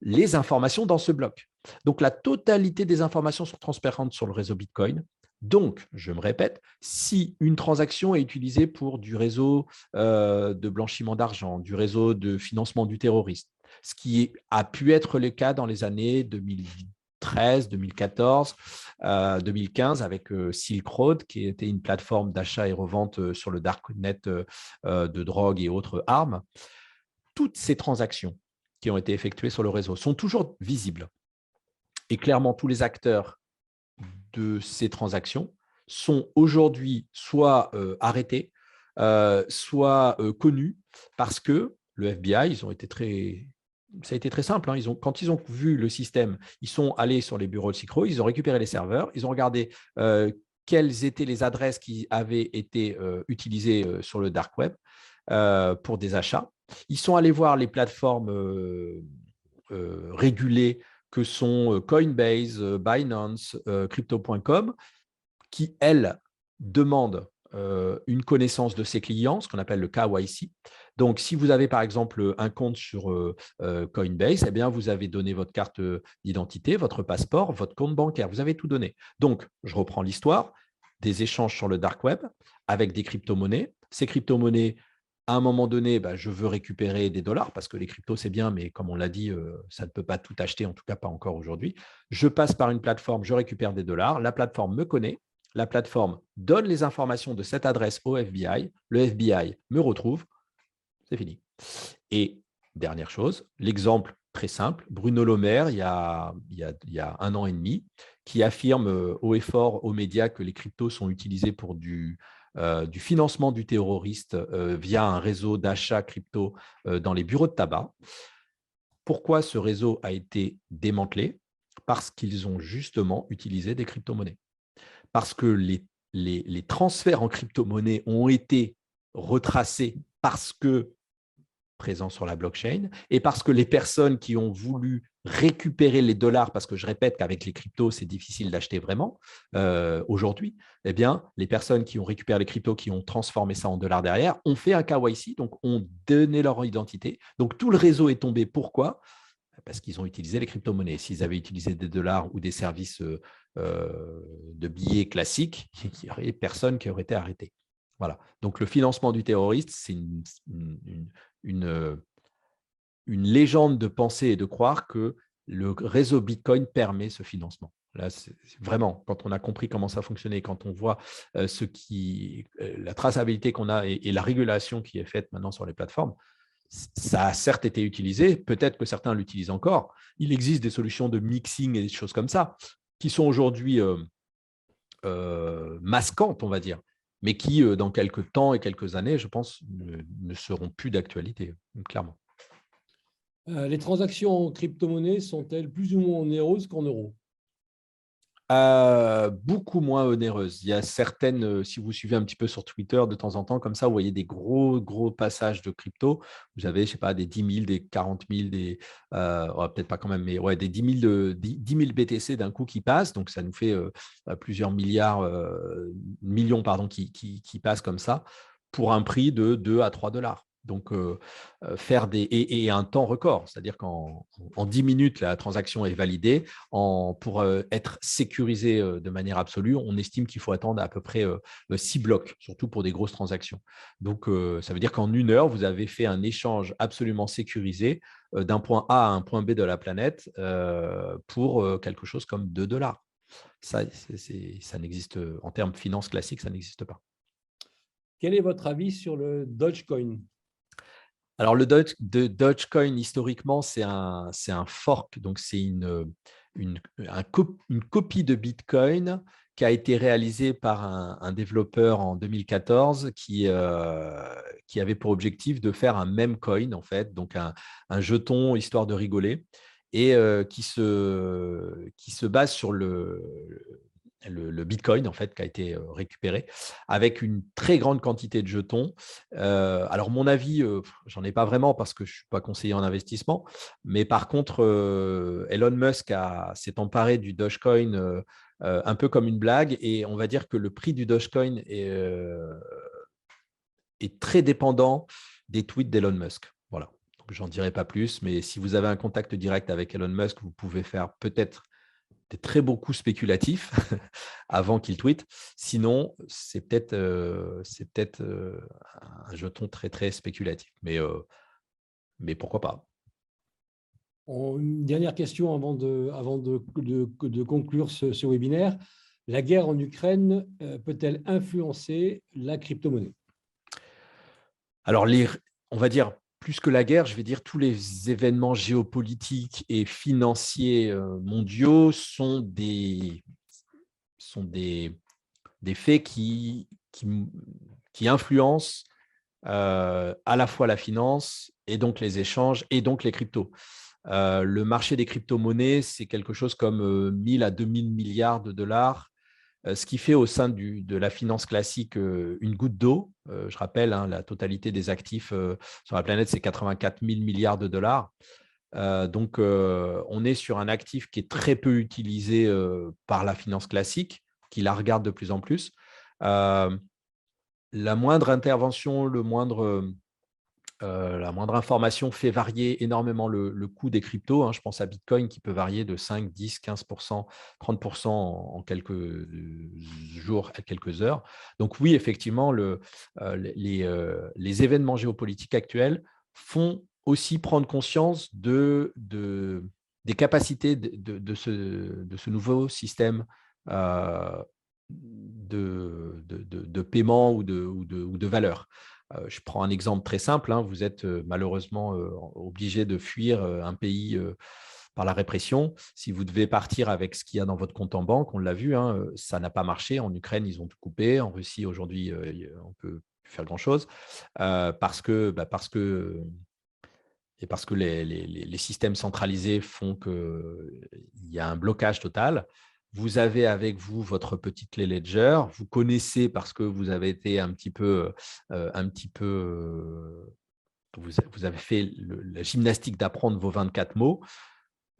les informations dans ce bloc. Donc, la totalité des informations sont transparentes sur le réseau Bitcoin. Donc, je me répète, si une transaction est utilisée pour du réseau de blanchiment d'argent, du réseau de financement du terrorisme, ce qui a pu être le cas dans les années 2013, 2014, 2015 avec Silk Road, qui était une plateforme d'achat et revente sur le darknet de drogue et autres armes. Toutes ces transactions qui ont été effectuées sur le réseau sont toujours visibles. Et clairement, tous les acteurs de ces transactions sont aujourd'hui soit arrêtés, soit connus parce que le FBI, ça a été très simple. Quand ils ont vu le système, ils sont allés sur les bureaux de Silk, ils ont récupéré les serveurs, ils ont regardé quelles étaient les adresses qui avaient été utilisées sur le dark web pour des achats. Ils sont allés voir les plateformes régulées que sont Coinbase, Binance, Crypto.com, qui, elles, demandent une connaissance de ses clients, ce qu'on appelle le KYC. Donc, si vous avez, par exemple, un compte sur Coinbase, eh bien, vous avez donné votre carte d'identité, votre passeport, votre compte bancaire. Vous avez tout donné. Donc, je reprends l'histoire des échanges sur le dark web avec des crypto-monnaies. Ces crypto-monnaies, à un moment donné, je veux récupérer des dollars parce que les cryptos, c'est bien, mais comme on l'a dit, ça ne peut pas tout acheter, en tout cas pas encore aujourd'hui. Je passe par une plateforme, je récupère des dollars. La plateforme me connaît. La plateforme donne les informations de cette adresse au FBI. Le FBI me retrouve. C'est fini. Et dernière chose, l'exemple très simple, Bruno Le Maire, il y a 1 an et demi, qui affirme haut et fort aux médias que les cryptos sont utilisés pour du du financement du terroriste via un réseau d'achat crypto dans les bureaux de tabac. Pourquoi ce réseau a été démantelé? Parce qu'ils ont justement utilisé des crypto-monnaies. Parce que les transferts en crypto-monnaie ont été retracés parce que présents sur la blockchain et parce que les personnes qui ont voulu récupérer les dollars, parce que je répète qu'avec les cryptos, c'est difficile d'acheter vraiment aujourd'hui, eh bien, les personnes qui ont récupéré les cryptos, qui ont transformé ça en dollars derrière, ont fait un KYC, donc ont donné leur identité. Donc, tout le réseau est tombé. Pourquoi? Parce qu'ils ont utilisé les crypto-monnaies. S'ils avaient utilisé des dollars ou des services de billets classiques, il n'y aurait personne qui aurait été arrêté. Voilà. Donc, le financement du terroriste, c'est une légende de penser et de croire que le réseau Bitcoin permet ce financement. Là, c'est vraiment, quand on a compris comment ça fonctionnait, quand on voit la traçabilité qu'on a et la régulation qui est faite maintenant sur les plateformes, ça a certes été utilisé, peut-être que certains l'utilisent encore. Il existe des solutions de mixing et des choses comme ça qui sont aujourd'hui masquantes, on va dire, mais qui, dans quelques temps et quelques années, je pense, ne seront plus d'actualité, clairement. Les transactions en crypto-monnaie sont-elles plus ou moins onéreuses qu'en euros? Beaucoup moins onéreuse. Il y a certaines, si vous suivez un petit peu sur Twitter de temps en temps, comme ça, vous voyez des gros passages de crypto. Vous avez, je sais pas, des 10 000, des 40 000, peut-être pas quand même, mais ouais, des 10 000 BTC d'un coup qui passent. Donc, ça nous fait plusieurs millions pardon, qui passent comme ça pour un prix de 2 à 3 dollars. Donc, faire et un temps record, c'est-à-dire qu'en 10 minutes, la transaction est validée. Pour être sécurisé de manière absolue, on estime qu'il faut attendre à peu près 6 blocs, surtout pour des grosses transactions. Donc, ça veut dire qu'en 1 heure, vous avez fait un échange absolument sécurisé d'un point A à un point B de la planète pour quelque chose comme 2 dollars. Ça n'existe, en termes finance classiques, ça n'existe pas. Quel est votre avis sur le Dogecoin? Alors, le Dogecoin, historiquement, c'est un fork, donc c'est une copie de Bitcoin qui a été réalisée par un développeur en 2014 qui avait pour objectif de faire un meme coin, en fait, donc un jeton histoire de rigoler, et qui se base sur le Bitcoin, en fait, qui a été récupéré, avec une très grande quantité de jetons. Alors, mon avis, j'en ai pas vraiment parce que je ne suis pas conseiller en investissement, mais par contre, Elon Musk s'est emparé du Dogecoin un peu comme une blague, et on va dire que le prix du Dogecoin est très dépendant des tweets d'Elon Musk. Voilà. Donc, j'en dirai pas plus, mais si vous avez un contact direct avec Elon Musk, vous pouvez faire peut-être des très beaux coups spéculatifs avant qu'il tweete. Sinon, c'est peut-être un jeton très, très spéculatif. Mais pourquoi pas? Une dernière question avant de conclure ce webinaire. La guerre en Ukraine peut-elle influencer la crypto-monnaie? Alors, on va dire, plus que la guerre, je vais dire tous les événements géopolitiques et financiers mondiaux sont des faits qui influencent à la fois la finance et donc les échanges et donc les cryptos. Le marché des crypto-monnaies, c'est quelque chose comme 1000 à 2000 milliards de dollars, ce qui fait au sein de la finance classique une goutte d'eau. Je rappelle, la totalité des actifs sur la planète, c'est 84 000 milliards de dollars. Donc, on est sur un actif qui est très peu utilisé par la finance classique, qui la regarde de plus en plus. La moindre intervention, la moindre information fait varier énormément le coût des cryptos. Je pense à Bitcoin qui peut varier de 5, 10, 15%, 30% en quelques jours, à quelques heures. Donc oui, effectivement, les événements géopolitiques actuels font aussi prendre conscience des capacités de ce nouveau système de paiement ou de valeur. Je prends un exemple très simple. Vous êtes malheureusement obligé de fuir un pays par la répression. Si vous devez partir avec ce qu'il y a dans votre compte en banque, on l'a vu, hein, ça n'a pas marché. En Ukraine, ils ont tout coupé. En Russie, aujourd'hui, on ne peut plus faire grand-chose parce que les systèmes centralisés font qu'il y a un blocage total. Vous avez avec vous votre petite clé Ledger. Vous connaissez parce que vous avez été vous avez fait la gymnastique d'apprendre vos 24 mots.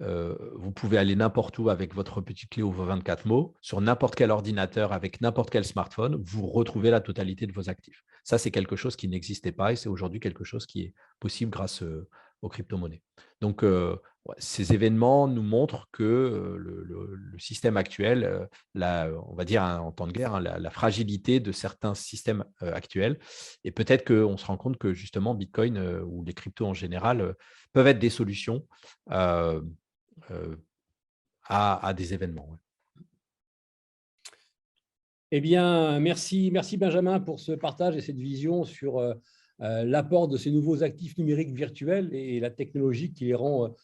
Vous pouvez aller n'importe où avec votre petite clé ou vos 24 mots, sur n'importe quel ordinateur, avec n'importe quel smartphone, vous retrouvez la totalité de vos actifs. Ça, c'est quelque chose qui n'existait pas et c'est aujourd'hui quelque chose qui est possible grâce aux crypto-monnaies. Donc, ces événements nous montrent que le système actuel, on va dire en temps de guerre, la fragilité de certains systèmes actuels. Et peut-être qu'on se rend compte que justement, Bitcoin ou les cryptos en général peuvent être des solutions à des événements. Ouais. Eh bien, merci Benjamin pour ce partage et cette vision sur l'apport de ces nouveaux actifs numériques virtuels et la technologie qui les rend,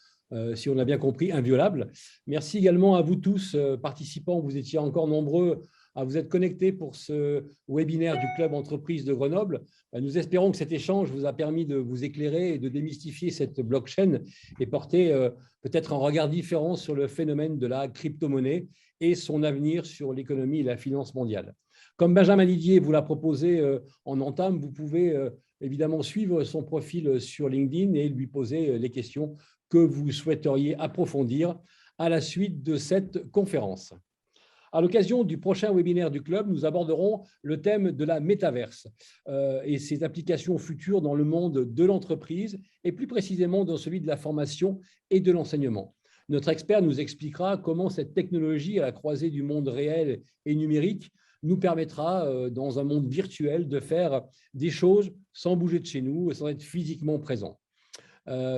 si on a bien compris, inviolables. Merci également à vous tous, participants. Vous étiez encore nombreux à vous être connectés pour ce webinaire du Club Entreprise de Grenoble. Nous espérons que cet échange vous a permis de vous éclairer et de démystifier cette blockchain et porter peut-être un regard différent sur le phénomène de la crypto-monnaie et son avenir sur l'économie et la finance mondiale. Comme Benjamin Didier vous l'a proposé en entame, vous pouvez évidemment suivre son profil sur LinkedIn et lui poser les questions que vous souhaiteriez approfondir à la suite de cette conférence. À l'occasion du prochain webinaire du club, nous aborderons le thème de la métaverse et ses applications futures dans le monde de l'entreprise et plus précisément dans celui de la formation et de l'enseignement. Notre expert nous expliquera comment cette technologie à la croisée du monde réel et numérique nous permettra, dans un monde virtuel, de faire des choses sans bouger de chez nous et sans être physiquement présent.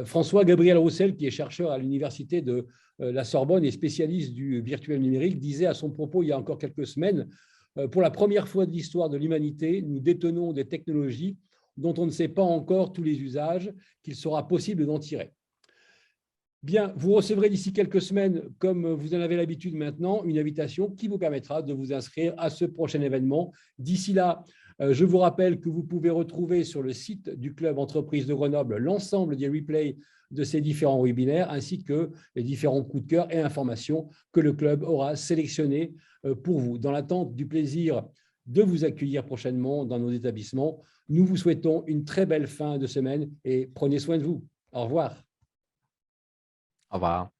François-Gabriel Roussel, qui est chercheur à l'université de la Sorbonne et spécialiste du virtuel numérique, disait à son propos il y a encore quelques semaines « Pour la première fois de l'histoire de l'humanité, nous détenons des technologies dont on ne sait pas encore tous les usages qu'il sera possible d'en tirer. » Bien, vous recevrez d'ici quelques semaines, comme vous en avez l'habitude maintenant, une invitation qui vous permettra de vous inscrire à ce prochain événement. D'ici là, je vous rappelle que vous pouvez retrouver sur le site du Club Entreprise de Grenoble l'ensemble des replays de ces différents webinaires, ainsi que les différents coups de cœur et informations que le club aura sélectionnés pour vous. Dans l'attente du plaisir de vous accueillir prochainement dans nos établissements, nous vous souhaitons une très belle fin de semaine et prenez soin de vous. Au revoir. Au revoir.